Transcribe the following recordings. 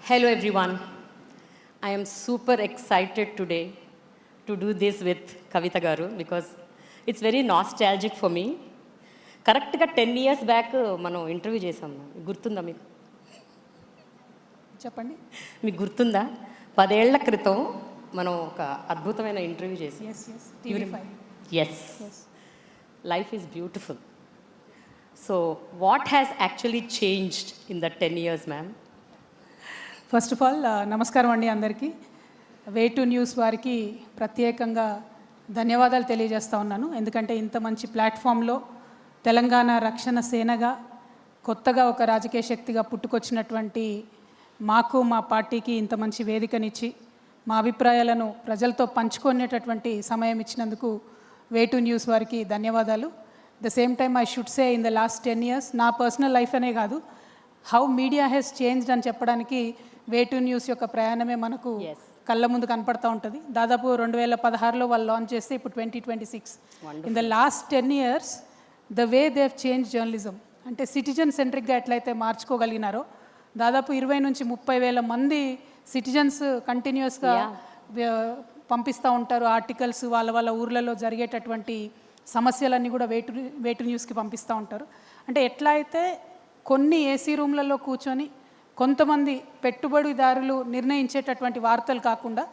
Hello everyone. I am super excited today to do this with Kavita Garu because it's very nostalgic for me. కరెక్ట్గా 10 years back మనం interview చేసాం. గుర్తుందా మీకు? చెప్పండి. మీకు గుర్తుందా? 10 ఏళ్ల క్రితం మనం ఒక అద్భుతమైన ఇంటర్వ్యూ చేసాం. Yes. Life is beautiful. So what has actually changed in the 10 years, ma'am? First of all నమస్కారం అండి అందరికీ. వే టు న్యూస్ వారికి ప్రత్యేకంగా ధన్యవాదాలు తెలియజేస్తూ ఉన్నాను. ఎందుకంటే ఇంత మంచి ప్లాట్ఫామ్లో తెలంగాణ రక్షణ సేనగా కొత్తగా ఒక రాజకీయ శక్తిగా పుట్టుకొచ్చినటువంటి మాకు మా పార్టీకి ఇంత మంచి వేదికనిచ్చి మా అభిప్రాయాలను ప్రజలతో పంచుకునేటటువంటి సమయం ఇచ్చినందుకు వే టు న్యూస్ వారికి ధన్యవాదాలు. The same time I should say in the last 10 years నా పర్సనల్ లైఫ్ అనే కాదు, హౌ మీడియా హ్యాస్ చేంజ్డ్ అని చెప్పడానికి వే టు న్యూస్ యొక్క ప్రయాణమే మనకు కళ్ళ ముందు కనపడతా ఉంటుంది. దాదాపు 2016లో వాళ్ళు లాంచ్ చేస్తే ఇప్పుడు 2026. In the last 10 years the way they have change journalism అంటే సిటిజన్ సెంట్రిక్గా ఎట్లయితే మార్చుకోగలిగినారో దాదాపు 20 నుంచి 30 వేల మంది సిటిజన్స్ కంటిన్యూస్గా పంపిస్తూ ఉంటారు ఆర్టికల్స్, వాళ్ళ వాళ్ళ ఊర్లలో జరిగేటటువంటి సమస్యలన్నీ కూడా వే టు న్యూస్కి పంపిస్తూ ఉంటారు. అంటే ఎట్లా అయితే కొన్ని ఏసీ రూమ్లలో కూర్చొని కొంతమంది పెట్టుబడిదారులు నిర్ణయించేటటువంటి వార్తలు కాకుండా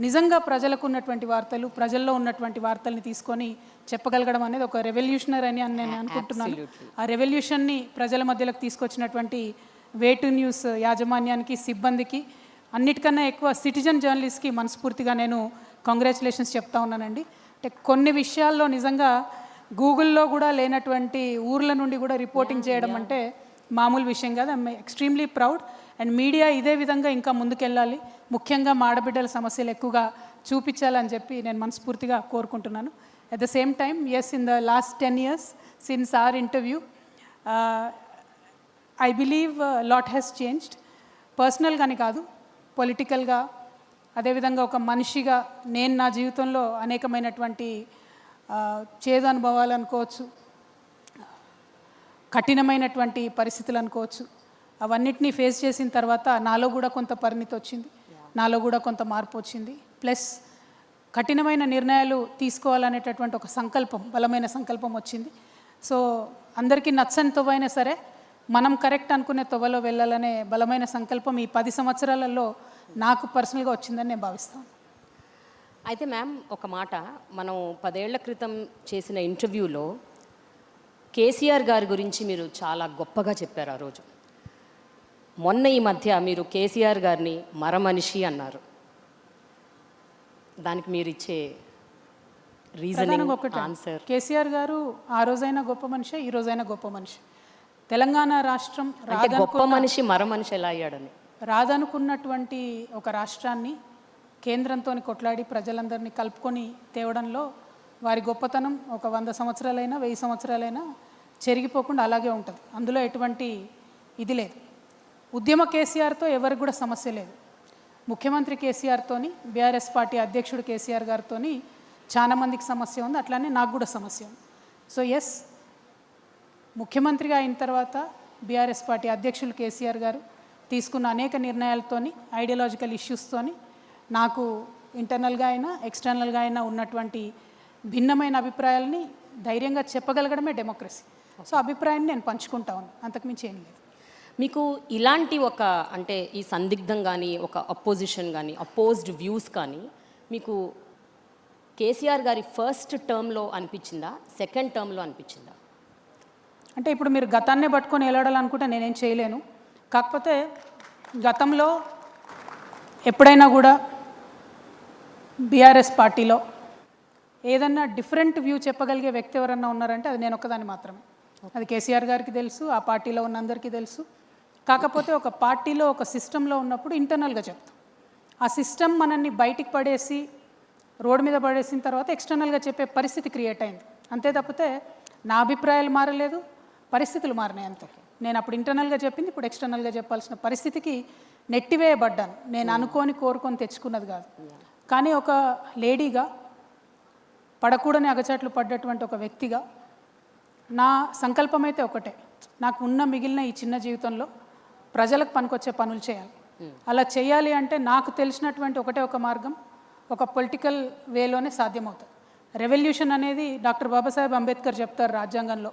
నిజంగా ప్రజలకు ఉన్నటువంటి వార్తలు, ప్రజల్లో ఉన్నటువంటి వార్తల్ని తీసుకొని చెప్పగలగడం అనేది ఒక రెవల్యూషనరీ అని నేను అనుకుంటున్నాను. ఆ రెవల్యూషన్ని ప్రజల మధ్యలోకి తీసుకొచ్చినటువంటి వే టు న్యూస్ యాజమాన్యానికి, సిబ్బందికి, అన్నిటికన్నా ఎక్కువ సిటిజన్ జర్నలిస్ట్కి మనస్ఫూర్తిగా నేను కంగ్రాచులేషన్స్ చెప్తా ఉన్నానండి. అంటే కొన్ని విషయాల్లో నిజంగా గూగుల్లో కూడా లేనటువంటి ఊర్ల నుండి కూడా రిపోర్టింగ్ చేయడం అంటే మామూలు విషయం కాదు. I'm extremely proud. And media ఇదే విధంగా ఇంకా ముందుకెళ్ళాలి, ముఖ్యంగా మా ఆడబిడ్డల సమస్యలు ఎక్కువగా చూపించాలని చెప్పి నేను మనస్ఫూర్తిగా కోరుకుంటున్నాను. At the same time yes, in the last 10 years since our interview I believe lot has changed. పర్సనల్గాని కాదు, పొలిటికల్గా, అదేవిధంగా ఒక మనిషిగా నేను నా జీవితంలో అనేకమైనటువంటి చేదు అనుభవాలు అనుకోవచ్చు, కఠినమైనటువంటి పరిస్థితులు అనుకోవచ్చు, అవన్నిటినీ ఫేస్ చేసిన తర్వాత నాలో కూడా కొంత పరిణితి వచ్చింది, నాలో కూడా కొంత మార్పు వచ్చింది. ప్లస్ కఠినమైన నిర్ణయాలు తీసుకోవాలనేటటువంటి ఒక సంకల్పం, బలమైన సంకల్పం వచ్చింది. సో అందరికీ నచ్చని తొవ్వైనా సరే మనం కరెక్ట్ అనుకునే తొవ్వలో వెళ్ళాలనే బలమైన సంకల్పం ఈ 10 సంవత్సరాలలో నాకు పర్సనల్గా వచ్చిందని నేను భావిస్తాను. అయితే మ్యామ్ ఒక మాట, మనం 10 ఏళ్ల క్రితం చేసిన ఇంటర్వ్యూలో కేసీఆర్ గారి గురించి మీరు చాలా గొప్పగా చెప్పారు ఆ రోజు. మొన్న ఈ మధ్య మీరు కేసీఆర్ గారిని మరమనిషి అన్నారు. దానికి మీరు ఇచ్చే రీజనింగ్ ఆన్సర్? కేసీఆర్ గారు ఆ రోజైనా గొప్ప మనిషి, ఈ రోజైనా గొప్ప మనిషి. తెలంగాణ రాష్ట్రం గొప్ప మనిషి మరమనిషి ఎలా అయ్యాడని, రాదనుకున్నటువంటి ఒక రాష్ట్రాన్ని కేంద్రంతో కొట్లాడి ప్రజలందరినీ కలుపుకొని తేవడంలో వారి గొప్పతనం ఒక 100 సంవత్సరాలైనా 1000 సంవత్సరాలైనా చెరిగిపోకుండా అలాగే ఉంటుంది. అందులో ఎటువంటి ఇది లేదు. ఉద్యమ కేసీఆర్తో ఎవరికి కూడా సమస్య లేదు. ముఖ్యమంత్రి కేసీఆర్తోని, బీఆర్ఎస్ పార్టీ అధ్యక్షుడు కేసీఆర్ గారితోని చాలా మందికి సమస్య ఉంది, అట్లానే నాకు కూడా సమస్య ఉంది. సో ఎస్, ముఖ్యమంత్రిగా అయిన తర్వాత బీఆర్ఎస్ పార్టీ అధ్యక్షులు కేసీఆర్ గారు తీసుకున్న అనేక నిర్ణయాలతోని, ఐడియాలజికల్ ఇష్యూస్తోని నాకు ఇంటర్నల్గా అయినా ఎక్స్టర్నల్గా అయినా ఉన్నటువంటి భిన్నమైన అభిప్రాయాలని ధైర్యంగా చెప్పగలగడమే డెమోక్రసీ. సో అభిప్రాయాన్ని నేను పంచుకుంటా ఉన్నాను, అంతకుమించి ఏం లేదు. మీకు ఇలాంటి ఒక అంటే ఈ సందిగ్ధం కానీ, ఒక అపోజిషన్ కానీ, అపోజ్డ్ వ్యూస్ కానీ మీకు కేసీఆర్ గారి ఫస్ట్ టర్మ్లో అనిపించిందా, సెకండ్ టర్మ్లో అనిపించిందా? అంటే ఇప్పుడు మీరు గతాన్నే పట్టుకొని వెళ్ళాడాలనుకుంటే నేనేం చేయలేను. కాకపోతే గతంలో ఎప్పుడైనా కూడా బీఆర్ఎస్ పార్టీలో ఏదన్నా డిఫరెంట్ వ్యూ చెప్పగలిగే వ్యక్తి ఎవరన్నా ఉన్నారంటే అది నేను ఒక్కదాన్ని మాత్రమే. అది కేసీఆర్ గారికి తెలుసు, ఆ పార్టీలో ఉన్న అందరికీ తెలుసు. కాకపోతే ఒక పార్టీలో ఒక సిస్టంలో ఉన్నప్పుడు ఇంటర్నల్గా చెప్తాం. ఆ సిస్టమ్ మనల్ని బయటికి పడేసి రోడ్డు మీద పడేసిన తర్వాత ఎక్స్టర్నల్గా చెప్పే పరిస్థితి క్రియేట్ అయింది. అంతే తప్పితే నా అభిప్రాయాలు మారలేదు, పరిస్థితులు మారినాయి అంతే. నేను అప్పుడు ఇంటర్నల్గా చెప్పింది ఇప్పుడు ఎక్స్టర్నల్గా చెప్పాల్సిన పరిస్థితికి నెట్టివేయబడ్డాను. నేను అనుకోని కోరుకొని తెచ్చుకున్నది కాదు. కానీ ఒక లేడీగా, పడకూడని అగచాట్లు పడ్డటువంటి ఒక వ్యక్తిగా నా సంకల్పం అయితే ఒకటే, నాకు ఉన్న మిగిలిన ఈ చిన్న జీవితంలో ప్రజలకు పనికొచ్చే పనులు చేయాలి. అలా చేయాలి అంటే నాకు తెలిసినటువంటి ఒకటే ఒక మార్గం, ఒక పొలిటికల్ వేలోనే సాధ్యమవుతుంది. రెవల్యూషన్ అనేది డాక్టర్ బాబాసాహెబ్ అంబేద్కర్ చెప్తారు రాజ్యాంగంలో,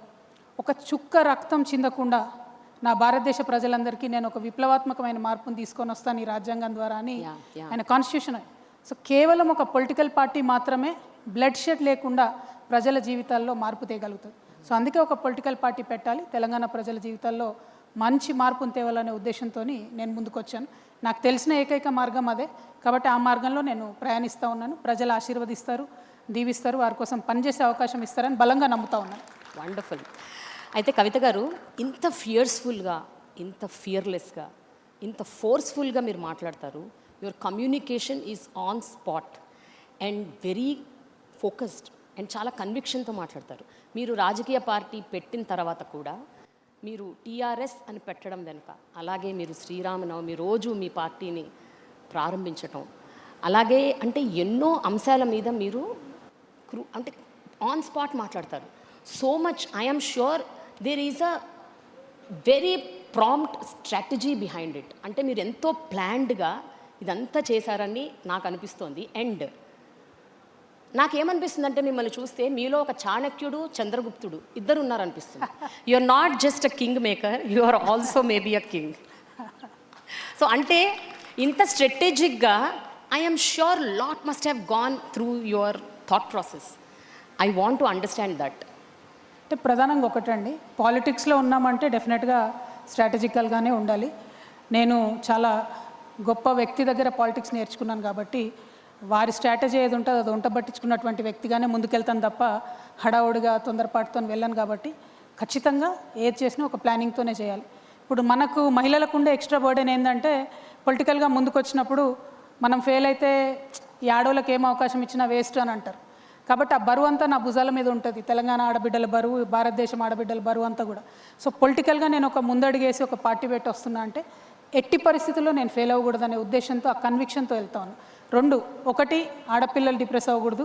ఒక చుక్క రక్తం చిందకుండా నా భారతదేశ ప్రజలందరికీ నేను ఒక విప్లవాత్మకమైన మార్పును తీసుకొని వస్తాను ఈ రాజ్యాంగం ద్వారా అని ఆయన కాన్స్టిట్యూషన్. సో కేవలం ఒక పొలిటికల్ పార్టీ మాత్రమే బ్లడ్ షెడ్ లేకుండా ప్రజల జీవితాల్లో మార్పు తేగలుగుతుంది. సో అందుకే ఒక పొలిటికల్ పార్టీ పెట్టాలి, తెలంగాణ ప్రజల జీవితాల్లో మంచి మార్పును తేవాలనే ఉద్దేశంతో నేను ముందుకు వచ్చాను. నాకు తెలిసిన ఏకైక మార్గం అదే, కాబట్టి ఆ మార్గంలో నేను ప్రయాణిస్తూ ఉన్నాను. ప్రజలు ఆశీర్వదిస్తారు, దీవిస్తారు, వారి కోసం పనిచేసే అవకాశం ఇస్తారని బలంగా నమ్ముతా ఉన్నాను. వండర్ఫుల్. అయితే కవిత గారు, ఇంత ఫియర్స్ఫుల్గా, ఇంత ఫియర్లెస్గా, ఇంత ఫోర్స్ఫుల్గా మీరు మాట్లాడతారు. Your communication is on spot and very focused and చాలా కన్విక్షన్తో మాట్లాడతారు. మీరు రాజకీయ పార్టీ పెట్టిన తర్వాత కూడా మీరు టీఆర్ఎస్ అని పెట్టడం వెనుక, అలాగే మీరు శ్రీరామనవమి రోజు మీ పార్టీని ప్రారంభించటం, అలాగే అంటే ఎన్నో అంశాల మీద మీరు అంటే ఆన్ స్పాట్ మాట్లాడతారు. So much I'm sure there is a very prompt strategy behind it. అంటే మీరు ఎంతో ప్లాన్డ్గా ఇదంతా చేశారని నాకు అనిపిస్తోంది. అండ్ నాకేమనిపిస్తుంది అంటే మిమ్మల్ని చూస్తే మీలో ఒక చాణక్యుడు, చంద్రగుప్తుడు ఇద్దరు ఉన్నారనిపిస్తుంది. You are not just a king maker, you are also maybe a king. So అంటే ఇంత స్ట్రాటజిక్గా I'm sure lot must have gone through your thought process. I want to understand that. అంటే ప్రధానంగా ఒకటండి, పాలిటిక్స్లో ఉన్నామంటే డెఫినెట్గా స్ట్రాటజికల్గానే ఉండాలి. నేను చాలా గొప్ప వ్యక్తి దగ్గర పాలిటిక్స్ నేర్చుకున్నాను కాబట్టి వారి స్ట్రాటజీ ఏది ఉంటుందో అది వంట పట్టించుకున్నటువంటి వ్యక్తిగానే ముందుకెళ్తాను తప్ప హడావుడిగా తొందరపాటుతో వెళ్ళాను. కాబట్టి ఖచ్చితంగా ఏది చేసినా ఒక ప్లానింగ్తోనే చేయాలి. ఇప్పుడు మనకు మహిళలకు ఉండే ఎక్స్ట్రా బర్డెన్ ఏంటంటే పొలిటికల్గా ముందుకు వచ్చినప్పుడు మనం ఫెయిల్ అయితే ఈ ఆడవాళ్ళకి ఏం అవకాశం ఇచ్చినా వేస్ట్ అని అంటారు. కాబట్టి ఆ బరువు అంతా నా భుజాల మీద ఉంటుంది, తెలంగాణ ఆడబిడ్డల బరువు, భారతదేశం ఆడబిడ్డల బరువు అంతా కూడా. సో పొలిటికల్గా నేను ఒక ముందడుగేసి ఒక పార్టీ పెట్టి వస్తున్నా అంటే ఎట్టి పరిస్థితుల్లో నేను ఫెయిల్ అవ్వకూడదనే ఉద్దేశంతో, ఆ కన్విక్షన్తో వెళ్తాను. రెండు, ఒకటి ఆడపిల్లలు డిప్రెస్ అవ్వకూడదు.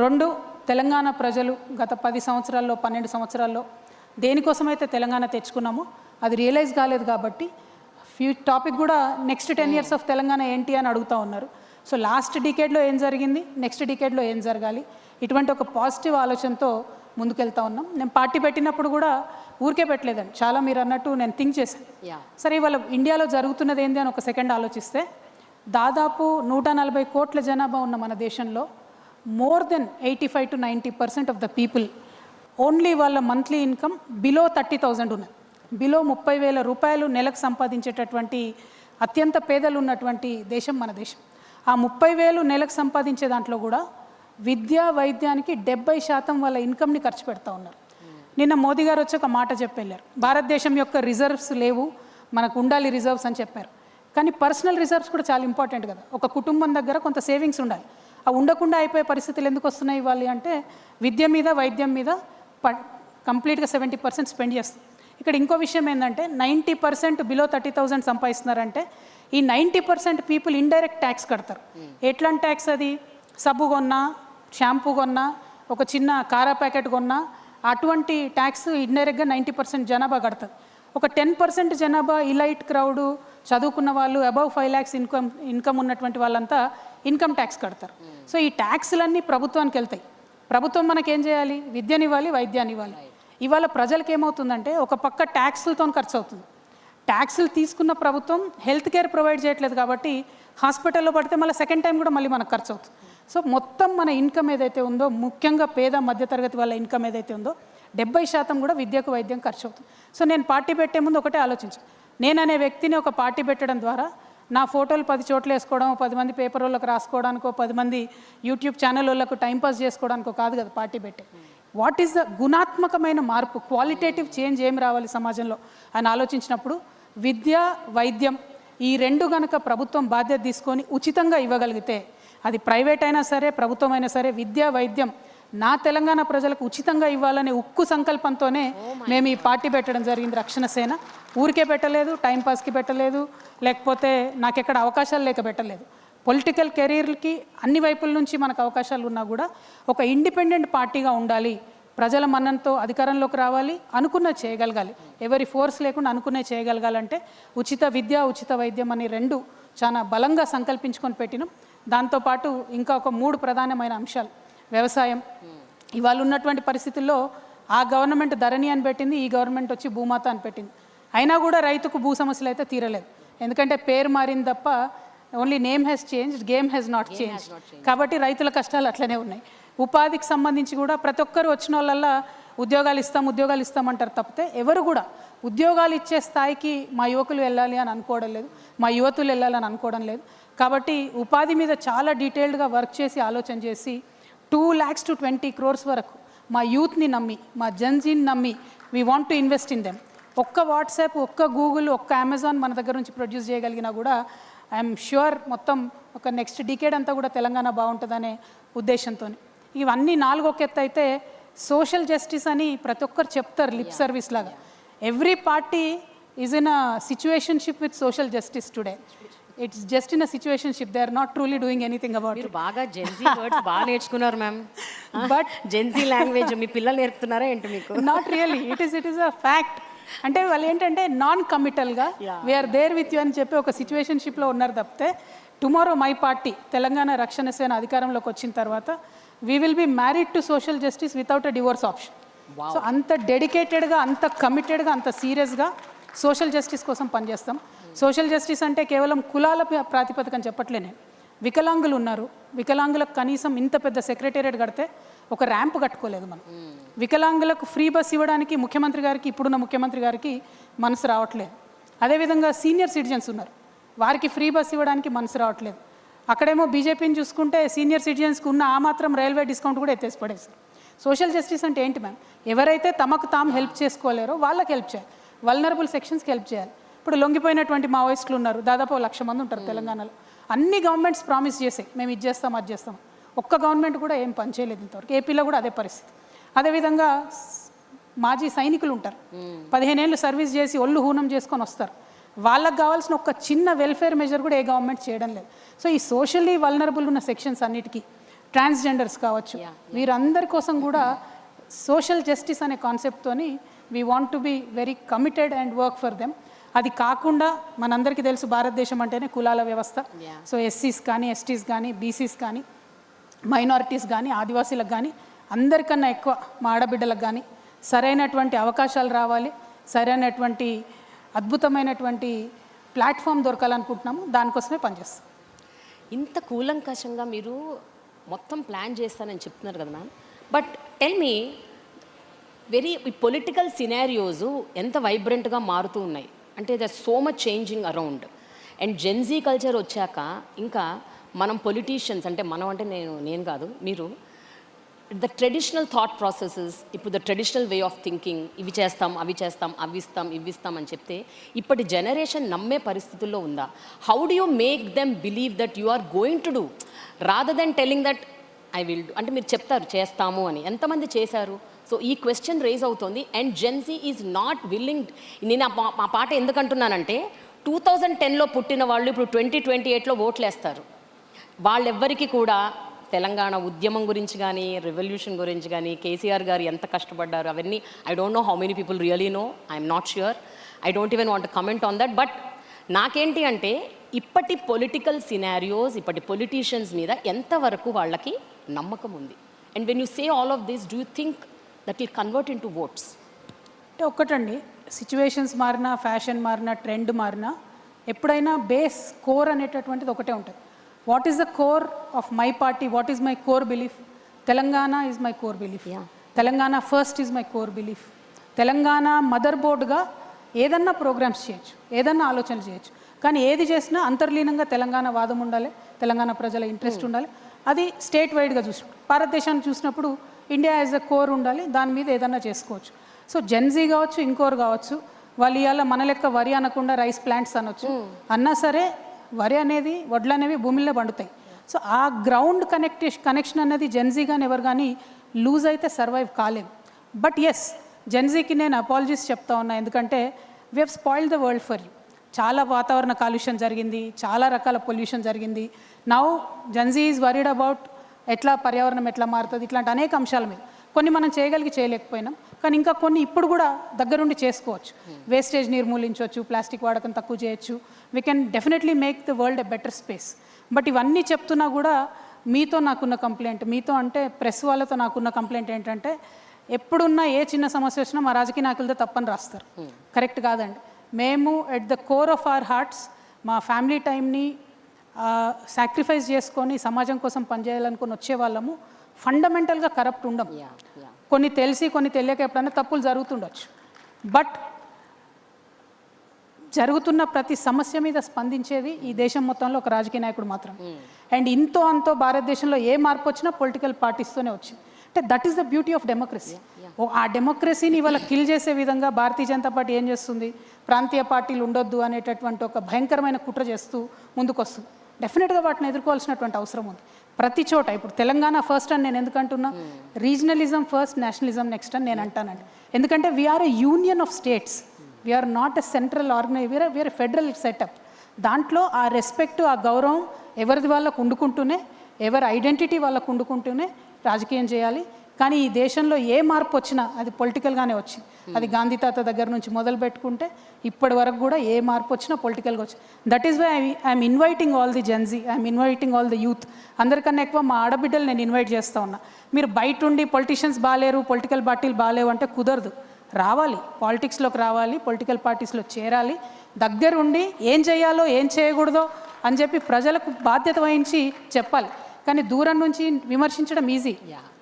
రెండు, తెలంగాణ ప్రజలు గత 10 సంవత్సరాల్లో 12 సంవత్సరాల్లో దేనికోసమైతే తెలంగాణ తెచ్చుకున్నామో అది రియలైజ్ కాలేదు. కాబట్టి టాపిక్ కూడా నెక్స్ట్ 10 years ఆఫ్ తెలంగాణ ఏంటి అని అడుగుతూ ఉన్నారు. సో లాస్ట్ డికేడ్లో ఏం జరిగింది, నెక్స్ట్ డికేడ్లో ఏం జరగాలి, ఇటువంటి ఒక పాజిటివ్ ఆలోచనతో ముందుకెళ్తా ఉన్నాం. నేను పార్టీ పెట్టినప్పుడు కూడా ఊరికే పెట్టలేదండి, చాలా మీరు అన్నట్టు నేను థింక్ చేశాను. సరే ఇవాళ ఇండియాలో జరుగుతున్నది ఏంటి అని ఒక సెకండ్ ఆలోచిస్తే, దాదాపు 140 కోట్ల జనాభా ఉన్న మన దేశంలో more than 85 to 90% of the people only వాళ్ళ మంత్లీ ఇన్కమ్ బిలో 30,000 ఉన్నది. బిలో 30,000 రూపాయలు నెలకు సంపాదించేటటువంటి అత్యంత పేదలు ఉన్నటువంటి దేశం మన దేశం. ఆ 30,000 నెలకు సంపాదించే దాంట్లో కూడా విద్యా వైద్యానికి 70% వాళ్ళ ఇన్కమ్ని ఖర్చు పెడతా ఉన్నారు. నిన్న మోదీ గారు వచ్చి ఒక మాట చెప్పి వెళ్ళారు, భారతదేశం యొక్క రిజర్వ్స్ లేవు, మనకు ఉండాలి రిజర్వ్స్ అని చెప్పారు. కానీ పర్సనల్ రిజర్వ్స్ కూడా చాలా ఇంపార్టెంట్ కదా. ఒక కుటుంబం దగ్గర కొంత సేవింగ్స్ ఉండాలి. ఆ ఉండకుండా అయిపోయే పరిస్థితులు ఎందుకు వస్తున్నాయి ఇవ్వాలి అంటే విద్య మీద, వైద్యం మీద కంప్లీట్గా 70% స్పెండ్ చేస్తాం. ఇక్కడ ఇంకో విషయం ఏంటంటే 90% బిలో 30,000 సంపాదిస్తున్నారంటే ఈ 90% పీపుల్ ఇండైరెక్ట్ ట్యాక్స్ కడతారు. ఎట్లాంటి ట్యాక్స్ అది? సబ్బు కొన్నా, షాంపూ కొన్నా, ఒక చిన్న కారా ప్యాకెట్ కొన్నా అటువంటి ట్యాక్స్ ఇండైరెక్ట్గా 90% జనాభా కడతారు. ఒక 10% జనాభా ఇలైట్ క్రౌడు, చదువుకున్న వాళ్ళు, అబవ్ 5 lakhs ఇన్కమ్ ఉన్నటువంటి వాళ్ళంతా ఇన్కమ్ ట్యాక్స్ కడతారు. సో ఈ ట్యాక్స్లన్నీ ప్రభుత్వానికి వెళ్తాయి. ప్రభుత్వం మనకేం చేయాలి? విద్యనివ్వాలి, వైద్యాన్ని ఇవ్వాలి. ఇవాళ ప్రజలకు ఏమవుతుందంటే ఒక పక్క ట్యాక్సులతో ఖర్చు అవుతుంది. ట్యాక్సులు తీసుకున్న ప్రభుత్వం హెల్త్ కేర్ ప్రొవైడ్ చేయట్లేదు కాబట్టి హాస్పిటల్లో పడితే మళ్ళీ సెకండ్ టైం కూడా మళ్ళీ మనకు ఖర్చు అవుతుంది. సో మొత్తం మన ఇన్కమ్ ఏదైతే ఉందో, ముఖ్యంగా పేద మధ్యతరగతి వాళ్ళ ఇన్కమ్ ఏదైతే ఉందో 70% కూడా విద్యకు, వైద్యం ఖర్చు అవుతుంది. సో నేను పార్టీ పెట్టే ముందు ఒకటే ఆలోచించాను, నేననే వ్యక్తిని ఒక పార్టీ పెట్టడం ద్వారా నా ఫోటోలు 10 చోట్ల వేసుకోవడం, 10 మంది పేపర్ వాళ్ళకి రాసుకోవడానికో, 10 మంది యూట్యూబ్ ఛానల్ వాళ్ళకు టైంపాస్ చేసుకోవడానికో కాదు కదా పార్టీ పెట్టే. వాట్ ఈస్ ద గుణాత్మకమైన మార్పు, క్వాలిటేటివ్ చేంజ్ ఏం రావాలి సమాజంలో అని ఆలోచించినప్పుడు విద్య, వైద్యం ఈ రెండు గనక ప్రభుత్వం బాధ్యత తీసుకొని ఉచితంగా ఇవ్వగలిగితే, అది ప్రైవేట్ అయినా సరే, ప్రభుత్వం అయినా సరే, విద్య, వైద్యం నా తెలంగాణ ప్రజలకు ఉచితంగా ఇవ్వాలనే ఉక్కు సంకల్పంతోనే మేము ఈ పార్టీ పెట్టడం జరిగింది. రక్షణ సేన ఊరికే పెట్టలేదు, టైంపాస్కి పెట్టలేదు, లేకపోతే నాకెక్కడ అవకాశాలు లేక పెట్టలేదు. పొలిటికల్ కెరీర్కి అన్ని వైపుల నుంచి మనకు అవకాశాలు ఉన్నా కూడా ఒక ఇండిపెండెంట్ పార్టీగా ఉండాలి, ప్రజల మన్ననతో అధికారంలోకి రావాలి, అనుకున్నది చేయగలగాలి. ఎవరి ఫోర్స్ లేకుండా అనుకున్నది చేయగలగాలంటే ఉచిత విద్య, ఉచిత వైద్యం అని 2 చాలా బలంగా సంకల్పించుకొని పెట్టినాం. దాంతోపాటు ఇంకా ఒక 3 ప్రధానమైన అంశాలు. వ్యవసాయం, ఇవాళ ఉన్నటువంటి పరిస్థితుల్లో ఆ గవర్నమెంట్ ధరణి అని పెట్టింది, ఈ గవర్నమెంట్ వచ్చి భూమాత అని పెట్టింది. అయినా కూడా రైతుకు భూ సమస్యలు అయితే తీరలేదు. ఎందుకంటే పేరు మారింది తప్ప only name has changed, game has not change. కాబట్టి రైతుల కష్టాలు అట్లనే ఉన్నాయి. ఉపాధికి సంబంధించి కూడా ప్రతి ఒక్కరు వచ్చిన వాళ్ళల్లా ఉద్యోగాలు ఇస్తామంటారు తప్పితే ఎవరు కూడా ఉద్యోగాలు ఇచ్చే స్థాయికి మా యువకులు వెళ్ళాలి అని అనుకోవడం లేదు, మా యువతులు వెళ్ళాలని అనుకోవడం లేదు. కాబట్టి ఉపాధి మీద చాలా డీటెయిల్డ్గా వర్క్ చేసి ఆలోచన చేసి 2 lakhs to 20 crores వరకు మా యూత్ని నమ్మి, మా జన్జీని నమ్మి we want to invest in them. ఒక్క వాట్సాప్, ఒక్క గూగుల్, ఒక్క అమెజాన్ మన దగ్గర నుంచి ప్రొడ్యూస్ చేయగలిగినా కూడా ఐఎమ్ ష్యూర్ మొత్తం ఒక నెక్స్ట్ డికేడ్ అంతా కూడా తెలంగాణ బాగుంటుందనే ఉద్దేశంతో. ఇవన్నీ 4 ఒక ఎత్తు అయితే సోషల్ జస్టిస్ అని ప్రతి ఒక్కరు చెప్తారు లిప్ సర్వీస్ లాగా. Every party is in a situationship with social justice today. It's just in a situationship, they are not truly doing anything about it. మీరు బాగా జెన్జీ వర్డ్స్ బాగా నేర్చుకున్నారు మ్యామ్. బట్ జెన్జీ లాంగ్వేజ్ మీ పిల్లలు నేర్పుతున్నారా ఏంటి మీకు? Not really, it is a fact. అంటే వాళ్ళు ఏంటంటే నాన్ కమిటల్గా వీఆర్ దేర్ విత్ యూ అని చెప్పి ఒక సిచ్యువేషన్షిప్లో ఉన్నారు తప్పితే టుమారో మై పార్టీ తెలంగాణ రక్షణ సేన అధికారంలోకి వచ్చిన తర్వాత we will be married to social justice without a divorce option. So అంత డెడికేటెడ్గా, అంత కమిటెడ్గా, అంత సీరియస్గా సోషల్ జస్టిస్ కోసం పనిచేస్తాం. సోషల్ జస్టిస్ అంటే కేవలం కులాల ప్రాతిపదికని చెప్పట్లేనే. వికలాంగులు ఉన్నారు, వికలాంగులకు కనీసం ఇంత పెద్ద సెక్రటేరియట్ కడితే ఒక ర్యాంప్ కట్టుకోలేదు మనం. వికలాంగులకు ఫ్రీ బస్ ఇవ్వడానికి ముఖ్యమంత్రి గారికి, ఇప్పుడున్న ముఖ్యమంత్రి గారికి మనసు రావట్లేదు. అదేవిధంగా సీనియర్ సిటిజన్స్ ఉన్నారు, వారికి ఫ్రీ బస్ ఇవ్వడానికి మనసు రావట్లేదు. అక్కడేమో బీజేపీని చూసుకుంటే సీనియర్ సిటిజన్స్కి ఉన్న ఆ మాత్రం రైల్వే డిస్కౌంట్ కూడా ఎత్తేసి పడేస్తారు. సోషల్ జస్టిస్ అంటే ఏంటి మ్యామ్? ఎవరైతే తమకు తాము హెల్ప్ చేసుకోలేరో వాళ్ళకి హెల్ప్ చేయాలి, వల్నరబుల్ సెక్షన్స్కి హెల్ప్ చేయాలి. ఇప్పుడు లొంగిపోయినటువంటి మావోయిస్టులు ఉన్నారు, దాదాపు 1,00,000 మంది ఉంటారు తెలంగాణలో. అన్ని గవర్నమెంట్స్ ప్రామిస్ చేసాయి మేము ఇది చేస్తాం అది చేస్తాం, ఒక్క గవర్నమెంట్ కూడా ఏం పని చేయలేదు ఇంతవరకు. ఏపీలో కూడా అదే పరిస్థితి. అదేవిధంగా మాజీ సైనికులు ఉంటారు, 15 ఏళ్ళు సర్వీస్ చేసి ఒళ్ళు హూనం చేసుకొని వస్తారు, వాళ్ళకు కావాల్సిన ఒక చిన్న వెల్ఫేర్ మెజర్ కూడా ఏ గవర్నమెంట్ చేయడం లేదు. సో ఈ సోషల్లీ వల్నరబుల్ ఉన్న సెక్షన్స్ అన్నిటికీ, ట్రాన్స్జెండర్స్ కావచ్చు, వీరందరి కోసం కూడా సోషల్ జస్టిస్ అనే కాన్సెప్ట్తోని we want to be very committed and work for them. అది కాకుండా మనందరికీ తెలుసు భారతదేశం అంటేనే కులాల వ్యవస్థ. సో ఎస్సీస్ కానీ, ఎస్టీస్ కానీ, బీసీస్ కానీ, మైనారిటీస్ కానీ, ఆదివాసీలకు కానీ, అందరికన్నా ఎక్కువ మా ఆడబిడ్డలకు కానీ సరైనటువంటి అవకాశాలు రావాలి, సరైనటువంటి అద్భుతమైనటువంటి ప్లాట్ఫామ్ దొరకాలనుకుంటున్నాము. దానికోసమే పనిచేస్తాం. ఇంత కూలంకషంగా మీరు మొత్తం ప్లాన్ చేస్తానని చెప్తున్నారు కదా ma'am. But tell me, very political scenarios ఎంత వైబ్రెంట్గా మారుతూ ఉన్నాయి అంటే there so much changing around. And Gen Z culture వచ్చాక ఇంకా మనం పొలిటీషియన్స్ అంటే మనం అంటే నేను కాదు మీరు, ద ట్రెడిషనల్ థాట్ ప్రాసెసెస్, ఇప్పుడు the traditional way of thinking, ఇవి చేస్తాం అవి చేస్తాం అవి ఇస్తాం ఇవి ఇస్తాం అని చెప్తే ఇప్పటి జనరేషన్ నమ్మే పరిస్థితుల్లో ఉందా? How do you make them believe that you are going to do rather than telling that I will do? అంటే మీరు చెప్తారు చేస్తాము అని, ఎంతమంది చేశారు? సో ఈ క్వశ్చన్ రేజ్ అవుతుంది. And Gen Z is not willing. నేను ఆ పాట ఎందుకంటున్నానంటే 2010లో పుట్టిన వాళ్ళు ఇప్పుడు 2028లో ఓట్లు వేస్తారు. వాళ్ళెవ్వరికి కూడా తెలంగాణ ఉద్యమం గురించి కానీ, రెవల్యూషన్ గురించి కానీ, కేసీఆర్ గారు ఎంత కష్టపడ్డారు అవన్నీ I don't know how many people really know. I'm not sure, I don't even want comment on that. But నాకేంటి అంటే ఇప్పటి పొలిటికల్ సినారియోస్, ఇప్పటి పొలిటీషియన్స్ మీద ఎంతవరకు వాళ్ళకి నమ్మకం ఉంది? And when you say all of this, do you think that will convert into votes? అంటే ఒక్కటండి, సిచ్యువేషన్స్ మారినా, ఫ్యాషన్ మారినా, ట్రెండ్ మారినా, ఎప్పుడైనా బేస్ కోర్ అనేటటువంటిది ఒకటే ఉంటుంది. What is the core of my party? What is my core belief? Telangana is my core belief. Telangana first is my core belief. Telangana mother బోర్డ్గా ఏదన్నా ప్రోగ్రామ్స్ చేయొచ్చు, ఏదన్నా ఆలోచనలు చేయొచ్చు, కానీ ఏది చేసినా అంతర్లీనంగా తెలంగాణ వాదం ఉండాలి, తెలంగాణ ప్రజల ఇంట్రెస్ట్ ఉండాలి. అది స్టేట్ వైడ్గా భారతదేశాన్ని చూసినప్పుడు ఇండియా యాజ్ అ కోర్ ఉండాలి, దాని మీద ఏదన్నా చేసుకోవచ్చు. సో జెన్జీ కావచ్చు, ఇంకోరు కావచ్చు, వాళ్ళు ఇవాళ మన లెక్క వరి అనకుండా రైస్ ప్లాంట్స్ అనొచ్చు, అన్నా సరే వరి అనేది, వడ్లు అనేవి భూమిలో పండుతాయి. సో ఆ గ్రౌండ్ కనెక్షన్ అనేది జెన్జీ కానీ ఎవరు కానీ లూజ్ అయితే సర్వైవ్ కాలేం. బట్ ఎస్, జెన్జీకి నేను అపాలజీస్ చెప్తా ఉన్నా, ఎందుకంటే we have spoiled the world for you. చాలా వాతావరణ కాలుష్యం జరిగింది, చాలా రకాల పొల్యూషన్ జరిగింది. Now Gen Z is worried about ఎట్లా పర్యావరణం ఎట్లా మారుతుంది, ఇట్లాంటి అనేక అంశాల మీద. కొన్ని మనం చేయలేకపోయినాం, కానీ ఇంకా కొన్ని ఇప్పుడు కూడా దగ్గరుండి చేసుకోవచ్చు. వేస్టేజ్ నిర్మూలించవచ్చు, ప్లాస్టిక్ వాడకం తక్కువ చేయొచ్చు. We can definitely make the world a better space. But ఇవన్నీ చెప్తున్నా కూడా మీతో నాకున్న కంప్లైంట్, మీతో అంటే ప్రెస్ వాళ్ళతో నాకున్న కంప్లైంట్ ఏంటంటే, ఎప్పుడున్నా ఏ చిన్న సమస్య వచ్చినా మా రాజకీయ నాయకులతో తప్పని రాస్తారు. కరెక్ట్ కాదండి. మేము at the core of our hearts మా ఫ్యామిలీ టైంని సాక్రిఫైస్ చేసుకొని సమాజం కోసం పనిచేయాలనుకుని వచ్చే వాళ్ళము ఫండమెంటల్గా కరప్ట్ ఉండం. కొన్ని తెలిసి కొన్ని తెలియక ఎప్పుడైనా తప్పులు జరుగుతుండొచ్చు. బట్ జరుగుతున్న ప్రతి సమస్య మీద స్పందించేది ఈ దేశం మొత్తంలో ఒక రాజకీయ నాయకుడు మాత్రం. అండ్ ఇంతో అంతో భారతదేశంలో ఏ మార్పు వచ్చినా పొలిటికల్ పార్టీస్తోనే వచ్చింది. అంటే that is the beauty of democracy. ఆ డెమోక్రసీని ఇవాళ కిల్ చేసే విధంగా భారతీయ జనతా పార్టీ ఏం చేస్తుంది, ప్రాంతీయ పార్టీలు ఉండొద్దు అనేటటువంటి ఒక భయంకరమైన కుట్ర చేస్తూ ముందుకొస్తుంది. డెఫినెట్గా వాటిని ఎదుర్కోవాల్సినటువంటి అవసరం ఉంది ప్రతి చోట. ఇప్పుడు తెలంగాణ ఫస్ట్ అని నేను ఎందుకంటున్నా, రీజనలిజం ఫస్ట్, నేషనలిజం నెక్స్ట్ అని నేను అంటానండి. ఎందుకంటే we are a union of states, we are not a central we are federal setup. దాంట్లో ఆ రెస్పెక్ట్, ఆ గౌరవం ఎవరిది వాళ్ళకు ఉండుకుంటూనే, ఎవరి ఐడెంటిటీ వాళ్ళకు ఉండుకుంటూనే రాజకీయం చేయాలి. కానీ ఈ దేశంలో ఏ మార్పు వచ్చినా అది పొలిటికల్గానే వచ్చింది. అది గాంధీ తాత దగ్గర నుంచి మొదలు పెట్టుకుంటే ఇప్పటి వరకు కూడా ఏ మార్పు వచ్చినా పొలిటికల్గా వచ్చింది. That is why I'm inviting all the Gen Z, I'm inviting all the youth. అందరికన్నా ఎక్కువ మా ఆడబిడ్డలు నేను ఇన్వైట్ చేస్తూ ఉన్నా. మీరు బయట ఉండి పొలిటీషియన్స్ బాగాలేరు, పొలిటికల్ పార్టీలు బాగాలేవు అంటే కుదరదు. రావాలి, పాలిటిక్స్లోకి రావాలి, పొలిటికల్ పార్టీస్లో చేరాలి, దగ్గరుండి ఏం చేయాలో ఏం చేయకూడదో అని చెప్పి ప్రజలకు బాధ్యత వహించి చెప్పాలి. కానీ దూరం నుంచి విమర్శించడం ఈజీ.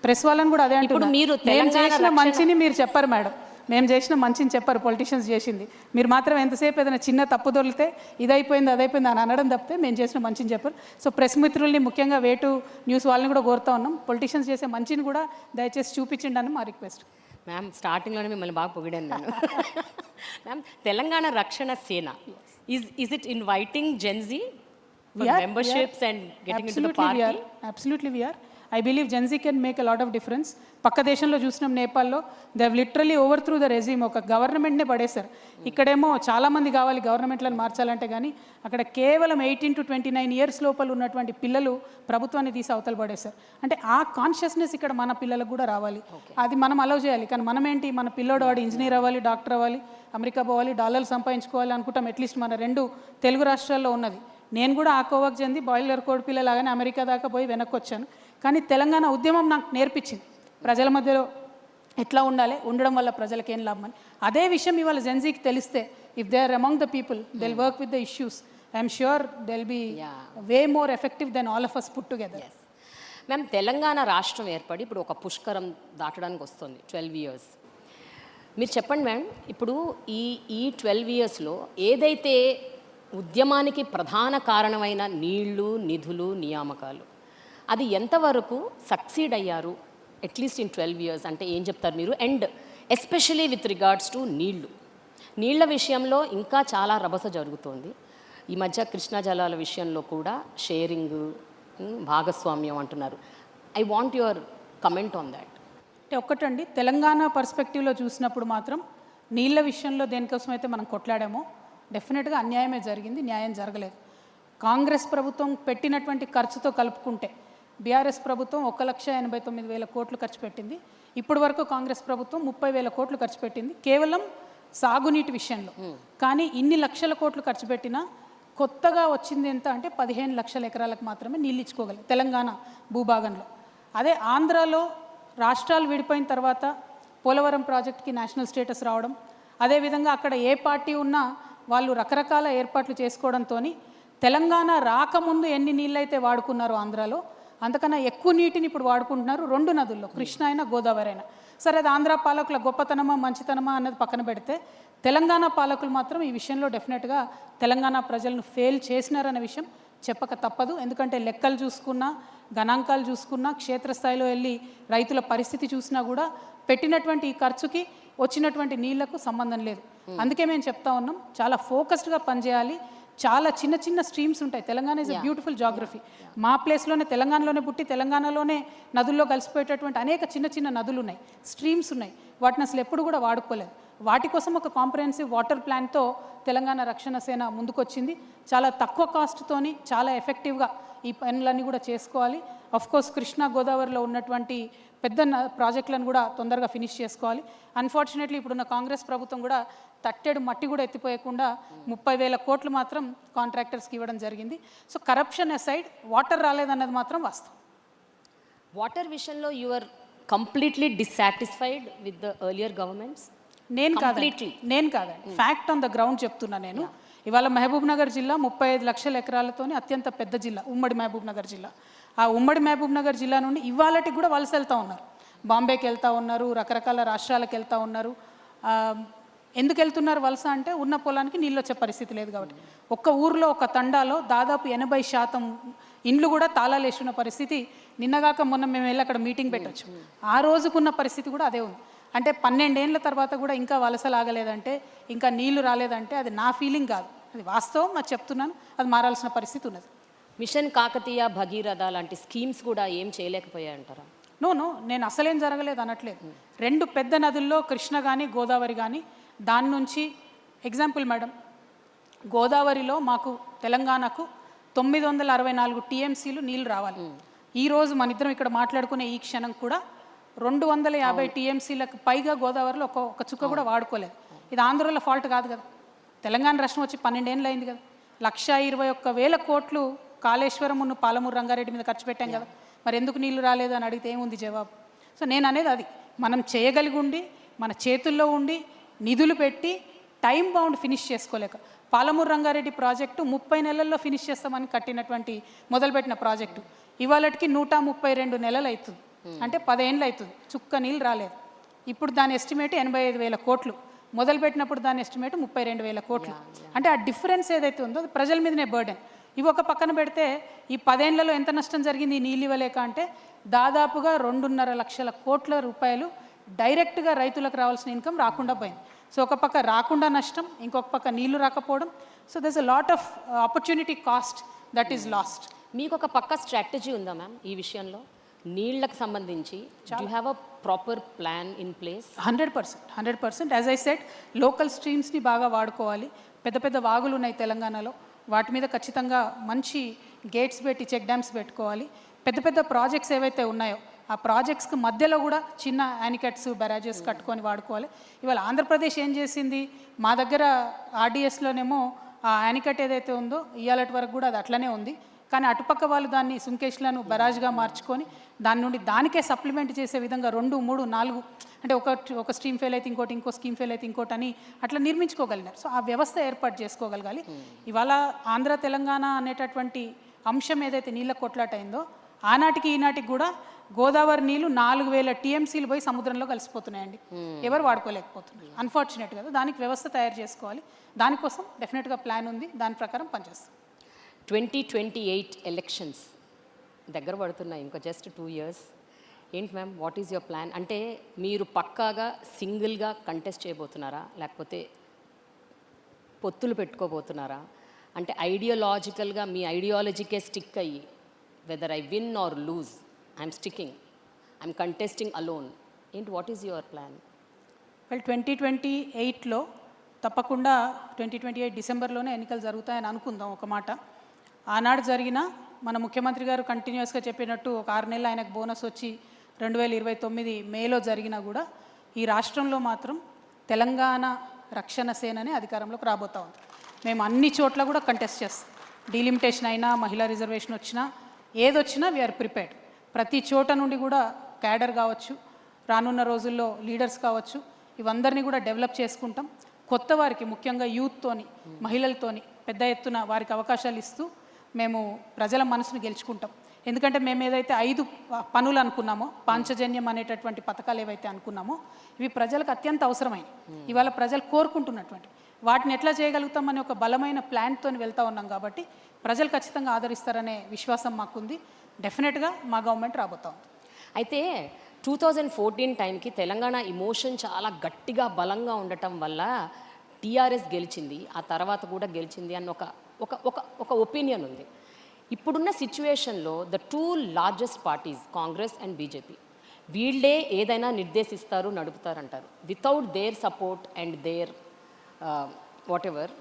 ప్రెస్ వాళ్ళని కూడా అదే అంటున్నారు, మేము చేసిన మంచిని మీరు చెప్పారు మేడం, మేము చేసిన మంచిని చెప్పారు, పొలిటీషియన్స్ చేసింది. మీరు మాత్రం ఎంతసేపు ఏదైనా చిన్న తప్పు దొరికితే ఇదైపోయింది అదైపోయింది అని అనడం తప్పితే మేము చేసిన మంచిని చెప్పారు. సో ప్రెస్ మిత్రుల్ని, ముఖ్యంగా వేటు న్యూస్ వాళ్ళని కూడా కోరుతా ఉన్నాం, పొలిటీషియన్స్ చేసే మంచిని కూడా దయచేసి చూపించండి అని మా రిక్వెస్ట్. మ్యామ్, స్టార్టింగ్లోనే మిమ్మల్ని బాగా పొగిడాను నేను. మ్యామ్, తెలంగాణ రక్షణ సేన is it inviting Gen Z memberships and getting into the party? Absolutely we are. I believe Gen Z can make a lot of difference. పక్క దేశంలో చూసినాం, నేపాల్లో they have literally over through the resume. ఒక గవర్నమెంట్నే పడేశారు. ఇక్కడేమో చాలామంది కావాలి గవర్నమెంట్లను మార్చాలంటే, కానీ అక్కడ కేవలం 18 to 29 years లోపల ఉన్నటువంటి పిల్లలు ప్రభుత్వాన్ని తీసి అవతల పడేశారు. అంటే ఆ కాన్షియస్నెస్ ఇక్కడ మన పిల్లలకు కూడా రావాలి, అది మనం అలౌ చేయాలి. కానీ మనం ఏంటి, మన పిల్లోడు వాడు ఇంజనీర్ అవ్వాలి, డాక్టర్ అవ్వాలి, అమెరికా పోవాలి, డాలర్లు సంపాదించుకోవాలి అనుకుంటాం. అట్లీస్ట్ మన 2 తెలుగు రాష్ట్రాల్లో ఉన్నది. నేను కూడా ఆ కోవకు చెంది బాయిలర్ కోడి పిల్లలాగానే అమెరికా దాకా పోయి వెనక్కి వచ్చాను. కానీ తెలంగాణ ఉద్యమం నాకు నేర్పించింది ప్రజల మధ్యలో ఎట్లా ఉండాలి, ఉండడం వల్ల ప్రజలకు ఏం లాభం అని. అదే విషయం ఇవాళ జెన్జీకి తెలిస్తే, if they are among the people, they will work with the issues. I'm sure they will be way more effective than all of us put together. Ma'am, Telangana రాష్ట్రం ఏర్పడి ఇప్పుడు ఒక పుష్కరం దాటడానికి వస్తుంది, 12 years. మీరు చెప్పండి మ్యామ్, ఇప్పుడు ఈ 12 yearsలో ఏదైతే ఉద్యమానికి ప్రధాన కారణమైన నీళ్లు, నిధులు, నియామకాలు, అది ఎంతవరకు సక్సీడ్ అయ్యారు అట్లీస్ట్ ఇన్ 12 years అంటే ఏం చెప్తారు మీరు? And especially with regards to నీళ్ల విషయంలో ఇంకా చాలా రభస జరుగుతోంది. ఈ మధ్య కృష్ణా జలాల విషయంలో కూడా షేరింగ్, భాగస్వామ్యం అంటున్నారు. I want your comment on that. అంటే ఒక్కటండి, తెలంగాణ పర్స్పెక్టివ్లో చూసినప్పుడు మాత్రం నీళ్ళ విషయంలో దేనికోసం అయితే మనం కొట్లాడామో డెఫినెట్గా అన్యాయమే జరిగింది, న్యాయం జరగలేదు. కాంగ్రెస్ ప్రభుత్వం పెట్టినటువంటి ఖర్చుతో కలుపుకుంటే బీఆర్ఎస్ ప్రభుత్వం 1,89,000 కోట్లు ఖర్చు పెట్టింది. ఇప్పటి వరకు కాంగ్రెస్ ప్రభుత్వం 30,000 కోట్లు ఖర్చు పెట్టింది కేవలం సాగునీటి విషయంలో. కానీ ఇన్ని లక్షల కోట్లు ఖర్చు పెట్టినా కొత్తగా వచ్చింది ఎంత అంటే 15 లక్షల ఎకరాలకు మాత్రమే నీళ్ళు ఇచ్చుకోగలరు తెలంగాణ భూభాగంలో. అదే ఆంధ్రాలో రాష్ట్రాలు విడిపోయిన తర్వాత పోలవరం ప్రాజెక్ట్కి నేషనల్ స్టేటస్ రావడం, అదేవిధంగా అక్కడ ఏ పార్టీ ఉన్నా వాళ్ళు రకరకాల ఏర్పాట్లు చేసుకోవడంతో తెలంగాణ రాకముందు ఎన్ని నీళ్ళైతే వాడుకున్నారో ఆంధ్రాలో అంతకన్నా ఎక్కువ నీటిని ఇప్పుడు వాడుకుంటున్నారు 2 నదుల్లో, కృష్ణ అయినా గోదావరి అయినా. సరే, అది ఆంధ్ర పాలకుల గొప్పతనమా మంచితనమా అన్నది పక్కన పెడితే, తెలంగాణ పాలకులు మాత్రం ఈ విషయంలో డెఫినెట్గా తెలంగాణ ప్రజలను ఫెయిల్ చేసినారనే విషయం చెప్పక తప్పదు. ఎందుకంటే లెక్కలు చూసుకున్నా, గణాంకాలు చూసుకున్నా, క్షేత్రస్థాయిలో వెళ్ళి రైతుల పరిస్థితి చూసినా కూడా పెట్టినటువంటి ఈ ఖర్చుకి వచ్చినటువంటి నీళ్లకు సంబంధం లేదు. అందుకే మేము చెప్తా ఉన్నాం, చాలా ఫోకస్డ్గా పనిచేయాలి. చాలా చిన్న చిన్న స్ట్రీమ్స్ ఉంటాయి. Telangana is a beautiful geography. మా ప్లేస్లోనే, తెలంగాణలోనే పుట్టి తెలంగాణలోనే నదుల్లో కలిసిపోయేటటువంటి అనేక చిన్న చిన్న నదులు ఉన్నాయి, స్ట్రీమ్స్ ఉన్నాయి. వాటిని అసలు ఎప్పుడు కూడా వాడుకోలేదు. వాటి కోసం ఒక కాంప్రహెన్సివ్ వాటర్ ప్లాన్తో తెలంగాణ రక్షణ సేన ముందుకొచ్చింది. చాలా తక్కువ కాస్ట్తోని చాలా ఎఫెక్టివ్గా ఈ పనులన్నీ కూడా చేసుకోవాలి. కోర్స్ కృష్ణా గోదావరిలో ఉన్నటువంటి పెద్ద ప్రాజెక్టులను కూడా తొందరగా ఫినిష్ చేసుకోవాలి. అన్ఫార్చునేట్లీ ఇప్పుడున్న కాంగ్రెస్ ప్రభుత్వం కూడా తట్టెడు మట్టి కూడా ఎత్తిపోయకుండా 30,000 కోట్లు మాత్రం కాంట్రాక్టర్స్కి ఇవ్వడం జరిగింది. సో కరప్షన్ అసైడ్ వాటర్ రాలేదన్నది మాత్రం వాస్తవం. వాటర్ విషయంలో you are completely dissatisfied with the earlier governments? నేను కాదండి, ఫ్యాక్ట్ ఆన్ ద గ్రౌండ్ చెప్తున్నా నేను. ఇవాళ మహబూబ్ నగర్ జిల్లా 35 లక్షల ఎకరాలతోని అత్యంత పెద్ద జిల్లా ఉమ్మడి మహబూబ్ నగర్ జిల్లా. ఆ ఉమ్మడి మహబూబ్ నగర్ జిల్లా నుండి ఇవాళకి కూడా వలస వెళ్తూ ఉన్నారు, బాంబేకి వెళ్తూ ఉన్నారు, రకరకాల రాష్ట్రాలకు వెళ్తూ ఉన్నారు. ఎందుకు వెళ్తున్నారు వలస అంటే ఉన్న పొలానికి నీళ్ళు వచ్చే పరిస్థితి లేదు కాబట్టి. ఒక్క ఊర్లో ఒక తండాలో దాదాపు 80% ఇండ్లు కూడా తాళాలు వేసుకున్న పరిస్థితి. నిన్నగాక మొన్న మేము వెళ్ళి అక్కడ మీటింగ్ పెట్టచ్చు, ఆ రోజుకున్న పరిస్థితి కూడా అదే ఉంది. అంటే 12 ఏళ్ళ తర్వాత కూడా ఇంకా వలసలాగలేదంటే, ఇంకా నీళ్లు రాలేదంటే అది నా ఫీలింగ్ కాదు, అది వాస్తవం. నాకు చెప్తున్నాను, అది మారాల్సిన పరిస్థితి ఉన్నది. మిషన్ కాకతీయ, భగీరథ లాంటి స్కీమ్స్ కూడా ఏం చేయలేకపోయాయంటారా? నో, నేను అసలేం జరగలేదు అనట్లేదు. 2 పెద్ద నదుల్లో కృష్ణ కానీ గోదావరి కానీ, దాని నుంచి ఎగ్జాంపుల్ మేడం, గోదావరిలో మాకు తెలంగాణకు 964 టీఎంసీలు నీళ్ళు రావాలి. ఈరోజు మన ఇద్దరం ఇక్కడ మాట్లాడుకునే ఈ క్షణం కూడా 250 టీఎంసీలకు పైగా గోదావరిలో ఒక చుక్క కూడా వాడుకోలేదు. ఇది ఆంధ్రలో ఫాల్ట్ కాదు కదా, తెలంగాణ రాష్ట్రం వచ్చి 12 ఏళ్ళు అయింది కదా. 121,000 కోట్లు కాళేశ్వరం పాలమూరు రంగారెడ్డి మీద ఖర్చు పెట్టాం కదా, మరి ఎందుకు నీళ్లు రాలేదు అని అడిగితే ఏముంది జవాబు? సో నేను అనేది అది, మనం చేయగలిగి ఉండి మన చేతుల్లో ఉండి నిధులు పెట్టి టైం బౌండ్ ఫినిష్ చేసుకోలేక, పాలమూరు రంగారెడ్డి ప్రాజెక్టు 30 నెలల్లో ఫినిష్ చేస్తామని కట్టినటువంటి మొదలుపెట్టిన ప్రాజెక్టు ఇవాళకి 132 నెలలు అవుతుంది, అంటే 10 ఏళ్ళు అవుతుంది, చుక్క నీళ్ళు రాలేదు. ఇప్పుడు దాని ఎస్టిమేట్ 85,000 కోట్లు, మొదలుపెట్టినప్పుడు దాని ఎస్టిమేట్ 32,000 కోట్లు. అంటే ఆ డిఫరెన్స్ ఏదైతే ఉందో అది ప్రజల మీదనే బర్డెన్. ఇవి ఒక పక్కన పెడితే ఈ 10 ఏళ్లలో ఎంత నష్టం జరిగింది ఈ నీళ్ళు ఇవ్వలేక అంటే, దాదాపుగా 2.5 లక్షల కోట్ల రూపాయలు డైరెక్ట్గా రైతులకు రావాల్సిన ఇన్కమ్ రాకుండా పోయింది. సో ఒక పక్క రాకుండా నష్టం, ఇంకొక పక్క నీళ్లు రాకపోవడం. So దర్స్ a lot of opportunity cost that is lost. మీకు ఒక పక్క స్ట్రాటజీ ఉందా మ్యామ్ ఈ విషయంలో? నీళ్లకు సంబంధించి you have a proper plan in place? 100%. As I said, local స్ట్రీమ్స్ని బాగా వాడుకోవాలి. పెద్ద పెద్ద వాగులు ఉన్నాయి తెలంగాణలో, వాటి మీద ఖచ్చితంగా మంచి గేట్స్ పెట్టి చెక్ డ్యామ్స్ పెట్టుకోవాలి. పెద్ద పెద్ద ప్రాజెక్ట్స్ ఏవైతే ఉన్నాయో ఆ ప్రాజెక్ట్స్కి మధ్యలో కూడా చిన్న యానికట్స్, బ్యారేజెస్ కట్టుకొని వాడుకోవాలి. ఇవాళ ఆంధ్రప్రదేశ్ ఏం చేసింది, మా దగ్గర ఆర్డీఎస్లోనేమో ఆ యానికట్ ఏదైతే ఉందో ఇవాళటి వరకు కూడా అది అట్లనే ఉంది. కానీ అటుపక్క వాళ్ళు దాన్ని సుంకేష్లను బరాజ్గా మార్చుకొని దాని నుండి దానికే సప్లిమెంట్ చేసే విధంగా 2, 3, 4 అంటే ఒక స్ట్రీమ్ ఫెయిల్ అయితే ఇంకోటి, ఇంకో స్కీమ్ ఫెయిల్ అయితే ఇంకోటి అని అట్లా నిర్మించుకోగలిగినారు. సో ఆ వ్యవస్థ ఏర్పాటు చేసుకోగలగాలి. ఇవాళ ఆంధ్ర తెలంగాణ అనేటటువంటి అంశం ఏదైతే నీళ్ళ కొట్లాట అయిందో, ఆనాటికి ఈనాటికి కూడా గోదావరి నీళ్ళు 4,000 టీఎంసీలు పోయి సముద్రంలో కలిసిపోతున్నాయండి. ఎవరు వాడుకోలేకపోతున్నారు అన్ఫార్చునేట్ కదా. దానికి వ్యవస్థ తయారు చేసుకోవాలి. దానికోసం డెఫినెట్గా ప్లాన్ ఉంది, దాని ప్రకారం పనిచేస్తాం. 2028 ఎలక్షన్స్ దగ్గర పడుతున్నాయి, ఇంకా జస్ట్ 2 years. ఏంటి ma'am, what is your plan? అంటే మీరు పక్కాగా సింగిల్గా కంటెస్ట్ చేయబోతున్నారా, లేకపోతే పొత్తులు పెట్టుకోబోతున్నారా? అంటే ఐడియాలజికల్గా మీ ఐడియాలజీకే స్టిక్ అయ్యి, whether I win or lose I'm sticking, I'm contesting alone, ఏంటి, what is your plan? Well, 2028లో తప్పకుండా 2028 డిసెంబర్లోనే ఎన్నికలు జరుగుతాయని అనుకుందాం ఒక మాట. ఆనాడు జరిగిన మన ముఖ్యమంత్రి గారు కంటిన్యూస్గా చెప్పినట్టు ఒక 6 నెలలు ఆయనకు బోనస్ వచ్చి 2029 మేలో జరిగినా కూడా ఈ రాష్ట్రంలో మాత్రం తెలంగాణ రక్షణ సేననే అధికారంలోకి రాబోతూ ఉంది. మేము అన్ని చోట్ల కూడా కంటెస్ట్ చేస్తాం. డీలిమిటేషన్ అయినా, మహిళా రిజర్వేషన్ వచ్చినా, ఏదొచ్చినా వీఆర్ ప్రిపేర్డ్. ప్రతి చోట నుండి కూడా క్యాడర్ కావచ్చు, రానున్న రోజుల్లో లీడర్స్ కావచ్చు, ఇవందరినీ కూడా డెవలప్ చేసుకుంటాం. కొత్త వారికి, ముఖ్యంగా యూత్తోని, మహిళలతోని పెద్ద ఎత్తున వారికి అవకాశాలు ఇస్తూ మేము ప్రజల మనసును గెలుచుకుంటాం. ఎందుకంటే మేము ఏదైతే 5 పనులు అనుకున్నామో, పాంచజన్యం అనేటటువంటి పథకాలు ఏవైతే అనుకున్నామో, ఇవి ప్రజలకు అత్యంత అవసరమైనవి, ఇవాళ ప్రజలు కోరుకుంటున్నటువంటి వాటిని ఎట్లా చేయగలుగుతామని ఒక బలమైన ప్లాన్తో వెళ్తూ ఉన్నాం. కాబట్టి ప్రజలు ఖచ్చితంగా ఆదరిస్తారనే విశ్వాసం మాకుంది. డెఫినెట్గా మా గవర్నమెంట్ రాబోతా ఉంది. అయితే 2014 టైంకి తెలంగాణ ఇమోషన్ చాలా గట్టిగా బలంగా ఉండటం వల్ల టీఆర్ఎస్ గెలిచింది, ఆ తర్వాత కూడా గెలిచింది అన్న ఒక ఒపీనియన్ ఉంది. ఇప్పుడున్న సిచ్యువేషన్లో the 2 largest parties Congress and BJP, వీళ్ళే ఏదైనా నిర్దేశిస్తారు, నడుపుతారంటారు. Without their support and their whatever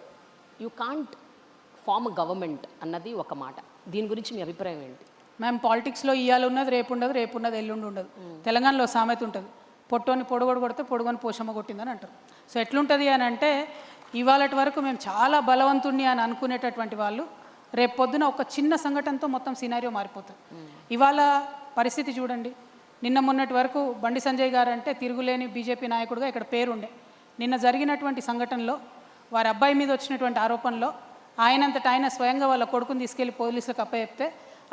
you can't form government అన్నది ఒక మాట. దీని గురించి మీ అభిప్రాయం ఏంటి? మేము పాలిటిక్స్లో ఇవాళ ఉన్నది రేపు ఉండదు, రేపు ఉన్నది ఎల్లుండి ఉండదు. తెలంగాణలో సామెత ఉంటుంది, పొట్టోని పొడుగొడు కొడితే పొడుగొని పోషమ్మ కొట్టిందని అంటారు. సో ఎట్లుంటుంది అని అంటే, ఇవాళటి వరకు మేము చాలా బలవంతుణ్ణి అని అనుకునేటటువంటి వాళ్ళు రేపు పొద్దున ఒక చిన్న సంఘటనతో మొత్తం సినారియో మారిపోతుంది. ఇవాళ పరిస్థితి చూడండి, నిన్న మొన్నటి వరకు బండి సంజయ్ గారు అంటే తిరుగులేని బీజేపీ నాయకుడిగా ఇక్కడ పేరుండే. నిన్న జరిగినటువంటి సంఘటనలో వారి అబ్బాయి మీద వచ్చినటువంటి ఆరోపణలో ఆయనంతట ఆయన స్వయంగా వాళ్ళ కొడుకుని తీసుకెళ్లి పోలీసులకు అప్పచెప్తే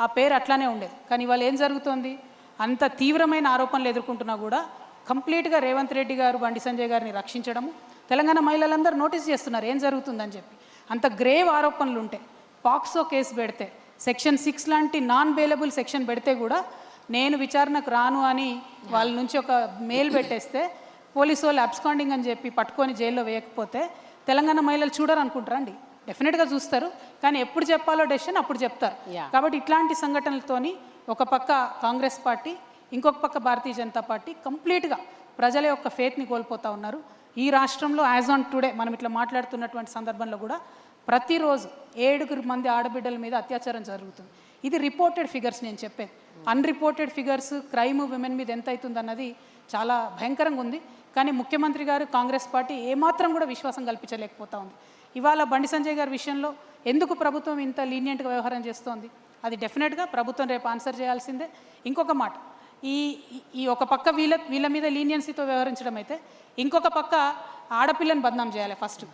ఆ పేరు అట్లానే ఉండేది. కానీ ఇవాళ ఏం జరుగుతోంది, అంత తీవ్రమైన ఆరోపణలు ఎదుర్కొంటున్నా కూడా కంప్లీట్గా రేవంత్ రెడ్డి గారు బండి సంజయ్ గారిని రక్షించడము, తెలంగాణ మహిళలందరూ నోటీస్ చేస్తున్నారు ఏం జరుగుతుందని చెప్పి. అంత గ్రేవ్ ఆరోపణలు ఉంటే పాక్సో కేసు పెడితే, సెక్షన్ 6 లాంటి నాన్ బెయిలబుల్ సెక్షన్ పెడితే కూడా నేను విచారణకు రాను అని వాళ్ళ నుంచి ఒక మెయిల్ పెట్టేస్తే పోలీసు వాళ్ళు అబ్స్కాండింగ్ అని చెప్పి పట్టుకొని జైల్లో వేయకపోతే తెలంగాణ మహిళలు చూడరు అనుకుంటారా అండి? డెఫినెట్గా చూస్తారు, కానీ ఎప్పుడు చెప్పాలో డెసిషన్ అప్పుడు చెప్తారు. కాబట్టి ఇట్లాంటి సంఘటనలతోని ఒక పక్క కాంగ్రెస్ పార్టీ, ఇంకొక పక్క భారతీయ జనతా పార్టీ కంప్లీట్గా ప్రజల యొక్క ఫేత్ని కోల్పోతూ ఉన్నారు. ఈ రాష్ట్రంలో యాజ్ ఆన్ టుడే మనం ఇట్లా మాట్లాడుతున్నటువంటి సందర్భంలో కూడా ప్రతిరోజు 7 మంది ఆడబిడ్డల మీద అత్యాచారం జరుగుతుంది. ఇది రిపోర్టెడ్ ఫిగర్స్ నేను చెప్పేది. అన్రిపోర్టెడ్ ఫిగర్స్ క్రైమ్ విమెన్ మీద ఎంత అవుతుంది అన్నది చాలా భయంకరంగా ఉంది. కానీ ముఖ్యమంత్రి గారు, కాంగ్రెస్ పార్టీ ఏమాత్రం కూడా విశ్వాసం కల్పించలేకపోతా ఉంది. ఇవాళ బండి సంజయ్ గారి విషయంలో ఎందుకు ప్రభుత్వం ఇంత లీనియంట్గా వ్యవహారం చేస్తోంది, అది డెఫినెట్గా ప్రభుత్వం రేపు ఆన్సర్ చేయాల్సిందే. ఇంకొక మాట, ఈ ఒక పక్క వీళ్ళ మీద లీనియన్సీతో వ్యవహరించడం అయితే, ఇంకొక పక్క ఆడపిల్లని బదనాం చేయాలి. ఫస్ట్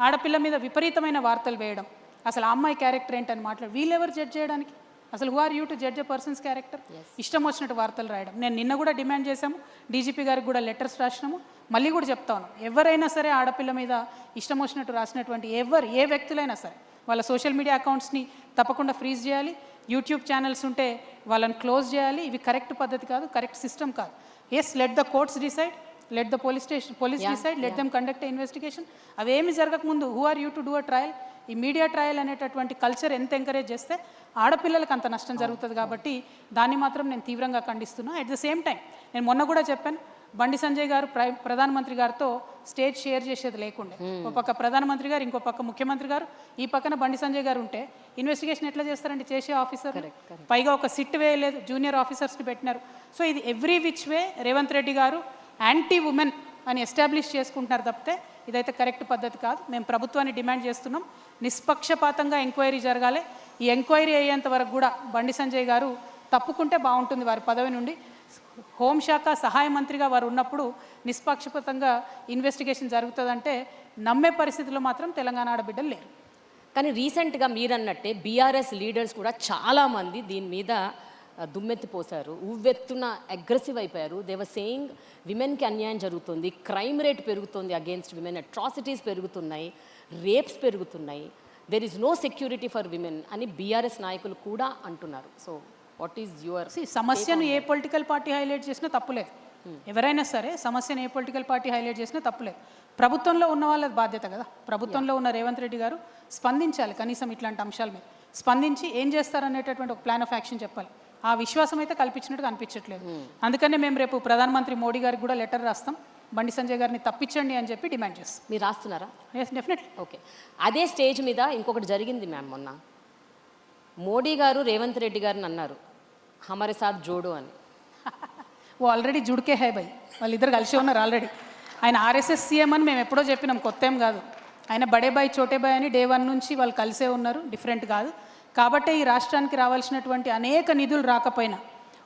ఆడపిల్ల మీద విపరీతమైన వార్తలు వేయడం, అసలు ఆ అమ్మాయి క్యారెక్టర్ ఏంటని మాట్లాడు, వీళ్ళెవరు జడ్జ్ చేయడానికి? అసలు who are you to judge a person's character? ఇష్టం వచ్చినట్టు వార్తలు రాయడం. నేను నిన్న కూడా డిమాండ్ చేశాము, డీజీపీ గారికి కూడా లెటర్స్ రాసినాము, మళ్ళీ కూడా చెప్తా ఉన్నాం, ఎవరైనా సరే ఆడపిల్ల మీద ఇష్టం వచ్చినట్టు రాసినటువంటి ఏ వ్యక్తులైనా సరే వాళ్ళ సోషల్ మీడియా అకౌంట్స్ని తప్పకుండా ఫ్రీజ్ చేయాలి. యూట్యూబ్ ఛానల్స్ ఉంటే వాళ్ళని క్లోజ్ చేయాలి. ఇవి కరెక్ట్ పద్ధతి కాదు, కరెక్ట్ సిస్టమ్ కాదు. Yes, let the courts decide, let the police decide, let them conduct a investigation. అవేమి జరగకముందు who are you to do a trial? ఈ మీడియా ట్రయల్ అనేటటువంటి కల్చర్ ఎంత ఎంకరేజ్ చేస్తే ఆడపిల్లలకు అంత నష్టం జరుగుతుంది. కాబట్టి దాన్ని మాత్రం నేను తీవ్రంగా ఖండిస్తున్నా. అట్ ద సేమ్ టైం నేను మొన్న కూడా చెప్పాను, బండి సంజయ్ గారు ప్రధానమంత్రి గారితో స్టేజ్ షేర్ చేసేది లేకుండే. ఒక పక్క ప్రధానమంత్రి గారు, ఇంకో పక్క ముఖ్యమంత్రి గారు, ఈ పక్కన బండి సంజయ్ గారు ఉంటే ఇన్వెస్టిగేషన్ ఎట్లా చేస్తారండి చేసే ఆఫీసర్? పైగా ఒక సిట్ వేయలేదు, జూనియర్ ఆఫీసర్స్ని పెట్టినారు. సో ఇది every which way Revanth Reddy గారు యాంటీ ఉమెన్ అని ఎస్టాబ్లిష్ చేసుకుంటున్నారు తప్పితే ఇదైతే కరెక్ట్ పద్ధతి కాదు. మేము ప్రభుత్వాన్ని డిమాండ్ చేస్తున్నాం, నిష్పక్షపాతంగా ఎంక్వైరీ జరగాలి. ఈ ఎంక్వైరీ అయ్యేంత వరకు కూడా బండి సంజయ్ గారు తప్పుకుంటే బాగుంటుంది వారి పదవి నుండి. హోంశాఖ సహాయ మంత్రిగా వారు ఉన్నప్పుడు నిష్పక్షపాతంగా ఇన్వెస్టిగేషన్ జరుగుతుందంటే నమ్మే పరిస్థితిలో మాత్రం తెలంగాణ ఆడబిడ్డలు లేరు. కానీ రీసెంట్గా మీరన్నట్టే బీఆర్ఎస్ లీడర్స్ కూడా చాలామంది దీని మీద దుమ్మెత్తిపోశారు, ఉవ్వెత్తున అగ్రెసివ్ అయిపోయారు. దే వర్ సేయింగ్ విమెన్కి అన్యాయం జరుగుతుంది, క్రైమ్ రేట్ పెరుగుతుంది అగేన్స్ట్ విమెన్, అట్రాసిటీస్ పెరుగుతున్నాయి, రేప్స్ పెరుగుతున్నాయి, there is no security for women అని బీఆర్ఎస్ నాయకులు కూడా అంటున్నారు. So what is your? సమస్యను ఏ పొలిటికల్ పార్టీ హైలైట్ చేసినా తప్పులేదు. ఎవరైనా సరే సమస్యను ఏ పొలిటికల్ పార్టీ హైలైట్ చేసినా తప్పులేదు. ప్రభుత్వంలో ఉన్న వాళ్ళ బాధ్యత కదా. ప్రభుత్వంలో ఉన్న రేవంత్ రెడ్డి గారు స్పందించాలి, కనీసం ఇట్లాంటి అంశాల మీద స్పందించి ఏం చేస్తారనేటటువంటి ఒక ప్లాన్ ఆఫ్ యాక్షన్ చెప్పాలి. ఆ విశ్వాసం అయితే కల్పించినట్టుగా అనిపించట్లేదు. అందుకనే మేము రేపు ప్రధానమంత్రి మోడీ గారికి కూడా లెటర్ రాస్తాం, బండి సంజయ్ గారిని తప్పించండి అని చెప్పి డిమాండ్ చేస్తాం. మీరు రాస్తున్నారా? Yes, definitely. ఓకే. అదే స్టేజ్ మీద ఇంకొకటి జరిగింది మ్యామ్. మొన్న మోడీ గారు రేవంత్ రెడ్డి గారిని అన్నారు, హమారే సాత్ జోడో అని. ఓ ఆల్రెడీ జుడికే హై బై, వాళ్ళిద్దరు కలిసి ఉన్నారు ఆల్రెడీ. ఆయన ఆర్ఎస్ఎస్ సీఎం అని మేము ఎప్పుడో చెప్పినాం, కొత్త ఏం కాదు. ఆయన బడే బాయ్ చోటే బాయ్ అని డే 1 నుంచి వాళ్ళు కలిసే ఉన్నారు, డిఫరెంట్ కాదు. కాబట్టే ఈ రాష్ట్రానికి రావాల్సినటువంటి అనేక నిధులు రాకపోయినా,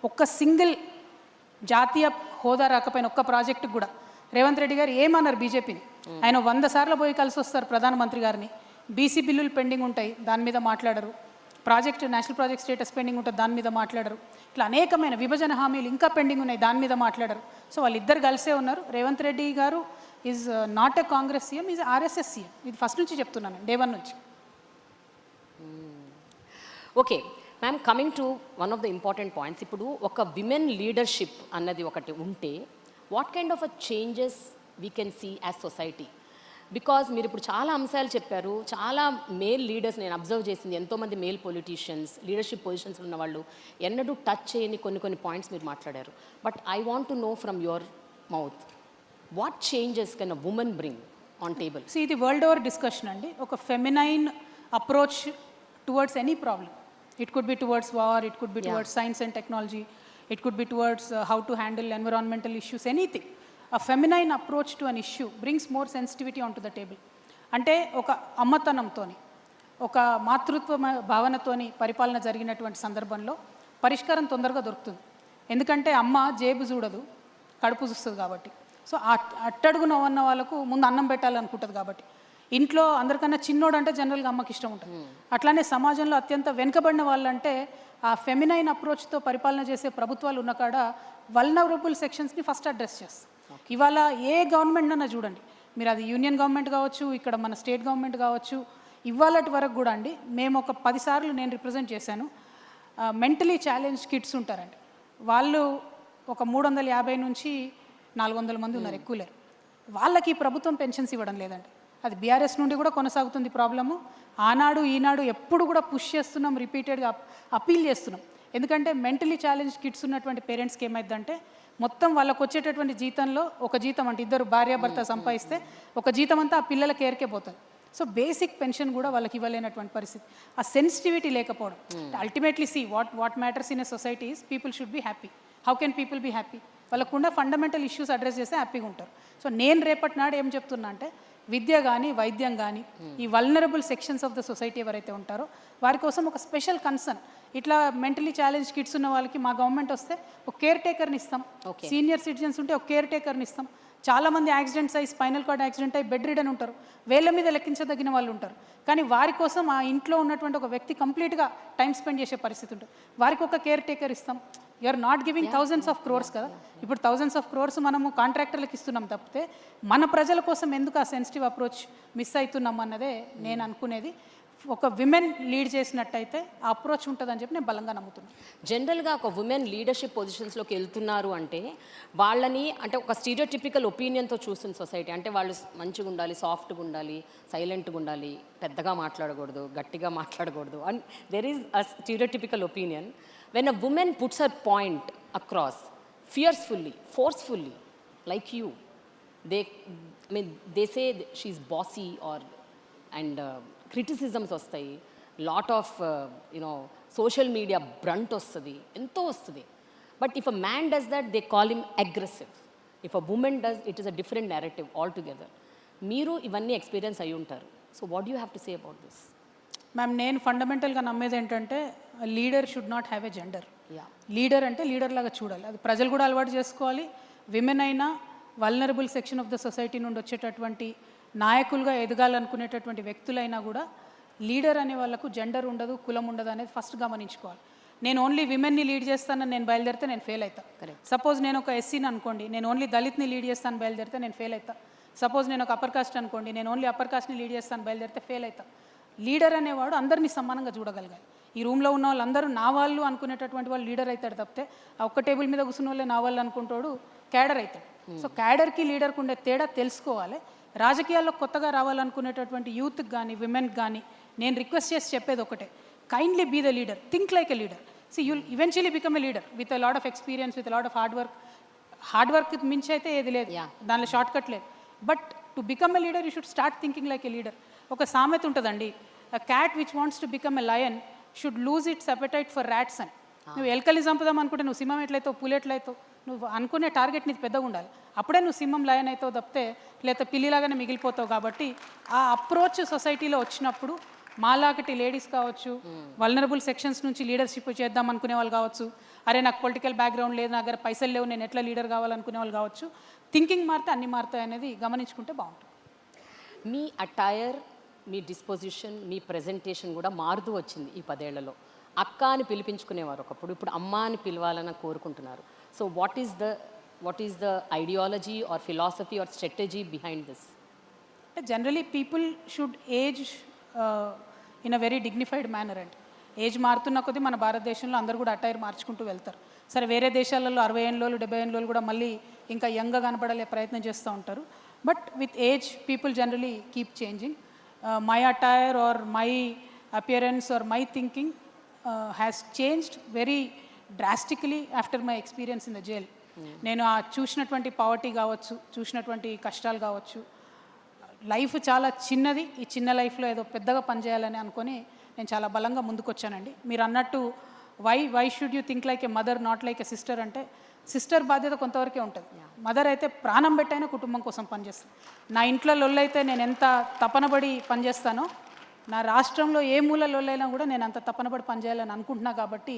ఒక్క సింగిల్ జాతీయ హోదా రాకపోయినా, ఒక్క ప్రాజెక్టుకు కూడా రేవంత్ రెడ్డి గారు ఏమన్నారు బీజేపీని? ఆయన 100 సార్లు పోయి కలిసి వస్తారు ప్రధానమంత్రి గారిని. బీసీ బిల్లులు పెండింగ్ ఉంటాయి, దాని మీద మాట్లాడరు. Project national project status pending ఉంటుంది, దాని మీద మాట్లాడరు. ఇట్లా అనేకమైన విభజన హామీలు ఇంకా పెండింగ్ ఉన్నాయి, దాని మీద మాట్లాడరు. సో వాళ్ళిద్దరు కలిసే ఉన్నారు. రేవంత్ రెడ్డి గారు is not a Congress CM, is RSS CM. ఇది ఫస్ట్ నుంచి చెప్తున్నాను, డే 1 నుంచి. Okay ma'am, coming to one of the important points. ఇప్పుడు ఒక విమెన్ లీడర్షిప్ అన్నది ఒకటి ఉంటే what kind of a changes we can see as society? Because మీరు ఇప్పుడు చాలా అంశాలు చెప్పారు, చాలా మేల్ లీడర్స్ నేను అబ్జర్వ్ చేసింది, ఎంతోమంది మేల్ పొలిటీషియన్స్ లీడర్షిప్ పొజిషన్స్లో ఉన్న వాళ్ళు ఎన్నడూ టచ్ చేయని కొన్ని పాయింట్స్ మీరు మాట్లాడారు. But I want to know from your mouth, what changes can a women bring on table? ఇది వరల్డ్ ఓవర్ డిస్కషన్ అండి. ఒక feminine approach towards any problem. It could be towards war, it could be towards science and technology, it could be towards how to handle environmental issues, anything. A feminine approach to an issue brings more sensitivity onto the table. అంటే ఒక అమ్మతనంతోని ఒక మాతృత్వ భావనతోని పరిపాలన జరిగినటువంటి సందర్భంలో పరిష్కారం తొందరగా దొరుకుతుంది. ఎందుకంటే అమ్మ జేబు చూడదు, కడుపు చూస్తుంది కాబట్టి. సో అట్టడుగున ఉన్న వాళ్ళకు ముందు అన్నం పెట్టాలనుకుంటుంది కాబట్టి. ఇంట్లో అందరికన్నా చిన్నోడు అంటే జనరల్గా అమ్మకి ఇష్టం ఉంటుంది. అట్లానే సమాజంలో అత్యంత వెనుకబడిన వాళ్ళంటే ఆ ఫెమినైన్ అప్రోచ్తో పరిపాలన చేసే ప్రభుత్వాలు ఉన్న కాడ వల్నరబుల్ సెక్షన్స్ని ఫస్ట్ అడ్రస్ చేస్తాం. ఇవాళ ఏ గవర్నమెంట్ అన్నా చూడండి, మీరు అది యూనియన్ గవర్నమెంట్ కావచ్చు, ఇక్కడ మన స్టేట్ గవర్నమెంట్ కావచ్చు, ఇవాళటి వరకు కూడా అండి, మేము ఒక 10 సార్లు నేను రిప్రజెంట్ చేశాను. మెంటలీ ఛాలెంజ్ కిడ్స్ ఉంటారండి, వాళ్ళు ఒక 350 నుంచి 400 మంది ఉన్నారు, ఎక్కువ లేరు. వాళ్ళకి ప్రభుత్వం పెన్షన్స్ ఇవ్వడం లేదండి. అది బీఆర్ఎస్ నుండి కూడా కొనసాగుతుంది ప్రాబ్లము. ఆనాడు ఈనాడు ఎప్పుడు కూడా పుష్ చేస్తున్నాం, రిపీటెడ్గా అపీల్ చేస్తున్నాం. ఎందుకంటే మెంటలీ ఛాలెంజ్ కిడ్స్ ఉన్నటువంటి పేరెంట్స్కి ఏమైందంటే మొత్తం వాళ్ళకు వచ్చేటటువంటి జీతంలో ఒక జీతం అంటే ఇద్దరు భార్యాభర్త సంపాదిస్తే ఒక జీతం అంతా ఆ పిల్లల కేర్కే పోతుంది. సో బేసిక్ పెన్షన్ కూడా వాళ్ళకి ఇవ్వలేనటువంటి పరిస్థితి. ఆ సెన్సిటివిటీ లేకపోవడం. Ultimately what matters in a society is people should be happy. How can people be happy? వాళ్ళకుండా ఫండమెంటల్ ఇష్యూస్ అడ్రస్ చేస్తే హ్యాపీగా ఉంటారు. సో నేను రేపటి నాడు ఏం చెప్తున్నా అంటే విద్య కానీ వైద్యం కానీ ఈ vulnerable sections of the society ఎవరైతే ఉంటారో వారి కోసం ఒక స్పెషల్ కన్సర్న్. ఇట్లా మెంటలీ ఛాలెంజ్ కిడ్స్ ఉన్న వాళ్ళకి మా గవర్నమెంట్ వస్తే ఒక కేర్ టేకర్ని ఇస్తాం. సీనియర్ సిటిజన్స్ ఉంటే ఒక కేర్ టేకర్ని ఇస్తాం. చాలామంది యాక్సిడెంట్స్ అయ్యి స్పైనల్ కార్డ్ యాక్సిడెంట్ అయ్యి బెడ్ రిడన్ ఉంటారు, వేళ్ళ మీద లెక్కించదగిన వాళ్ళు ఉంటారు. కానీ వారి కోసం ఆ ఇంట్లో ఉన్నటువంటి ఒక వ్యక్తి కంప్లీట్గా టైం స్పెండ్ చేసే పరిస్థితి ఉంటుంది. వారికి ఒక కేర్ టేకర్ ఇస్తాం. You're not giving thousands of crores కదా, ఇప్పుడు థౌజండ్స్ ఆఫ్ క్రోర్స్ మనము కాంట్రాక్టర్లకు ఇస్తున్నాం తప్పితే మన ప్రజల కోసం ఎందుకు ఆ సెన్సిటివ్ అప్రోచ్ మిస్ అవుతున్నాం అన్నదే నేను అనుకునేది. ఒక విమెన్ లీడ్ చేసినట్టయితే ఆ అప్రోచ్ ఉంటుందని చెప్పి నేను బలంగా నమ్ముతున్నాను. జనరల్గా ఒక ఉమెన్ లీడర్షిప్ పొజిషన్స్లోకి వెళ్తున్నారు అంటే వాళ్ళని అంటే ఒక స్టీరియోటిపికల్ ఒపీనియన్తో చూస్తుంది సొసైటీ. అంటే వాళ్ళు మంచిగా ఉండాలి, సాఫ్ట్గా ఉండాలి, సైలెంట్గా ఉండాలి, పెద్దగా మాట్లాడకూడదు, గట్టిగా మాట్లాడకూడదు. And there is a stereotypical opinion. When a woman puts her point across fiercely, forcefully, like you, they say she's bossy and criticisms vastayi, lot of social media brunt vastadi, ento vastadi. But if a man does that, they call him aggressive. If a woman does, it is a different narrative altogether. Meeru ivanni experience ayi untaru. So what do you have to say about this? Ma'am, నేను ఫండమెంటల్గా నమ్మేది ఏంటంటే leader should not have a gender. Leader అంటే leader లాగా చూడాలి. అది ప్రజలు కూడా అలవాటు చేసుకోవాలి. విమెన్ అయినా vulnerable section of the society నుండి వచ్చేటటువంటి నాయకులుగా ఎదగాలనుకునేటటువంటి వ్యక్తులైనా కూడా లీడర్ అనే వాళ్ళకు జెండర్ ఉండదు, కులం ఉండదు అనేది ఫస్ట్ గమనించుకోవాలి. నేను ఓన్లీ విమెన్ని లీడ్ చేస్తానని నేను బయలుదేరితే నేను ఫెయిల్ అవుతా. సపోజ్ నేను ఒక ఎస్సీని అనుకోండి, నేను ఓన్లీ దళిత్ని లీడ్ చేస్తాను బయలుదేరితే నేను ఫెయిల్ అవుతా. సపోజ్ నేను ఒక అప్పర్ కాస్ట్ అనుకోండి, నేను ఓన్లీ అప్పర్ కాస్ట్ని లీడ్ చేస్తాను బయలుదేరితే ఫెయిల్ అవుతా. లీడర్ అనేవాడు అందరినీ సమానంగా చూడగలగాలి. ఈ రూమ్లో ఉన్న వాళ్ళందరూ నా వాళ్ళు అనుకునేటటువంటి వాళ్ళు లీడర్ అవుతాడు తప్పితే ఆ ఒక్క టేబుల్ మీద కూర్చున్న వాళ్ళే నా వాళ్ళు అనుకుంటాడు క్యాడర్ అవుతాడు. సో క్యాడర్కి లీడర్కి ఉండే తేడా తెలుసుకోవాలి. రాజకీయాల్లో కొత్తగా రావాలనుకునేటటువంటి యూత్కి కానీ విమెన్కి కానీ నేను రిక్వెస్ట్ చేసి చెప్పేది ఒకటే, kindly be the leader, think like a leader. See you'll eventually become a leader with a lot of experience, with a lot of hard work మించి అయితే ఏది లేదు, దానిలో షార్ట్ కట్ లేదు. But to become a leader you should start thinking like a leader. ఒక సామెత ఉంటుందండి, a cat which wants to become a lion should lose its appetite for rats అని. నువ్వు ఎలకల్ని చంపుదాం అనుకుంటే నువ్వు సింహం ఎట్లయితావు, పులి ఎట్లయితావు, నువ్వు అనుకునే టార్గెట్ నీకు పెద్దగా ఉండాలి. అప్పుడే నువ్వు సింహం లయన్ అవుతావు తప్పితే లేకపోతే పిల్లిలాగానే మిగిలిపోతావు. కాబట్టి ఆ అప్రోచ్ సొసైటీలో వచ్చినప్పుడు మాలాగటి లేడీస్ కావచ్చు, వల్నరబుల్ సెక్షన్స్ నుంచి లీడర్షిప్ చేద్దాం అనుకునే వాళ్ళు కావచ్చు, అరే నాకు పొలిటికల్ బ్యాక్గ్రౌండ్ లేదు, నా దగ్గర పైసలు లేవు, నేను ఎట్లా లీడర్ కావాలనుకునే వాళ్ళు కావచ్చు, థింకింగ్ మారితే అన్ని మారుతాయి అనేది గమనించుకుంటే బాగుంటుంది. మీ అటైర్, మీ డిస్పోజిషన్, మీ ప్రజెంటేషన్ కూడా మారుతూ వచ్చింది ఈ 10 ఏళ్లలో. అక్క అని పిలిపించుకునేవారు ఒకప్పుడు, ఇప్పుడు అమ్మ అని పిలవాలని కోరుకుంటున్నారు. So what is the ideology or philosophy or strategy behind this? Generally people should age in a very dignified manner అండి. ఏజ్ మారుతున్న కొద్దీ మన భారతదేశంలో అందరూ కూడా అటైర్ మార్చుకుంటూ వెళ్తారు. సరే, వేరే దేశాలలో 60 ఏళ్ళు 70 ఏళ్ళు కూడా మళ్ళీ ఇంకా యంగ్గా కనపడలే ప్రయత్నం చేస్తూ ఉంటారు. But with age people generally keep changing. My attire or my appearance or my thinking has changed very drastically after my experience in the jail. నేను ఆ చూసినటువంటి పావర్టీ కావచ్చు, చూసినటువంటి కష్టాలు కావచ్చు, లైఫ్ చాలా చిన్నది, ఈ చిన్న లైఫ్లో ఏదో పెద్దగా పనిచేయాలని అనుకొని నేను చాలా బలంగా ముందుకొచ్చానండి. మీరు అన్నట్టు why should you think like a mother not like a sister అంటే, సిస్టర్ బాధ్యత కొంతవరకే ఉంటుంది. మదర్ అయితే ప్రాణం పెట్టైనా కుటుంబం కోసం పనిచేస్తాను. నా ఇంట్లో లొల్లైతే నేను ఎంత తపనబడి పనిచేస్తానో, నా రాష్ట్రంలో ఏ మూల లొల్లైనా కూడా నేను అంత తపనబడి పనిచేయాలని అనుకుంటున్నా. కాబట్టి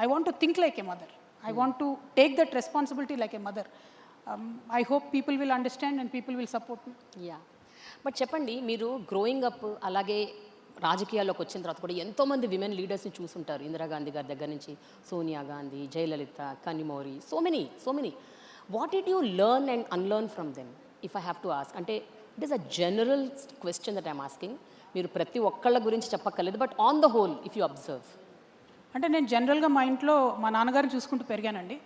I want to think like a mother. I want to take that responsibility like a mother. I hope people will understand and people will support me. Yeah, but చెప్పండి, మీరు గ్రోయింగ్ అప్ అలాగే రాజకీయాల్లోకి వచ్చిన తర్వాత కూడా ఎంతోమంది విమెన్ లీడర్స్ని చూసుంటారు. ఇందిరాగాంధీ గారి దగ్గర నుంచి Sonia Gandhi, Jayalalithaa, Kanimozhi, so many. What did you learn and unlearn from them, if I have to ask? అంటే it is a general question that I'm asking. మీరు ప్రతి ఒక్కళ్ళ గురించి చెప్పక్కర్లేదు, but on the whole if you observe. అంటే నేను జనరల్గా మా ఇంట్లో మా నాన్నగారిని చూసుకుంటూ పెరిగానండి.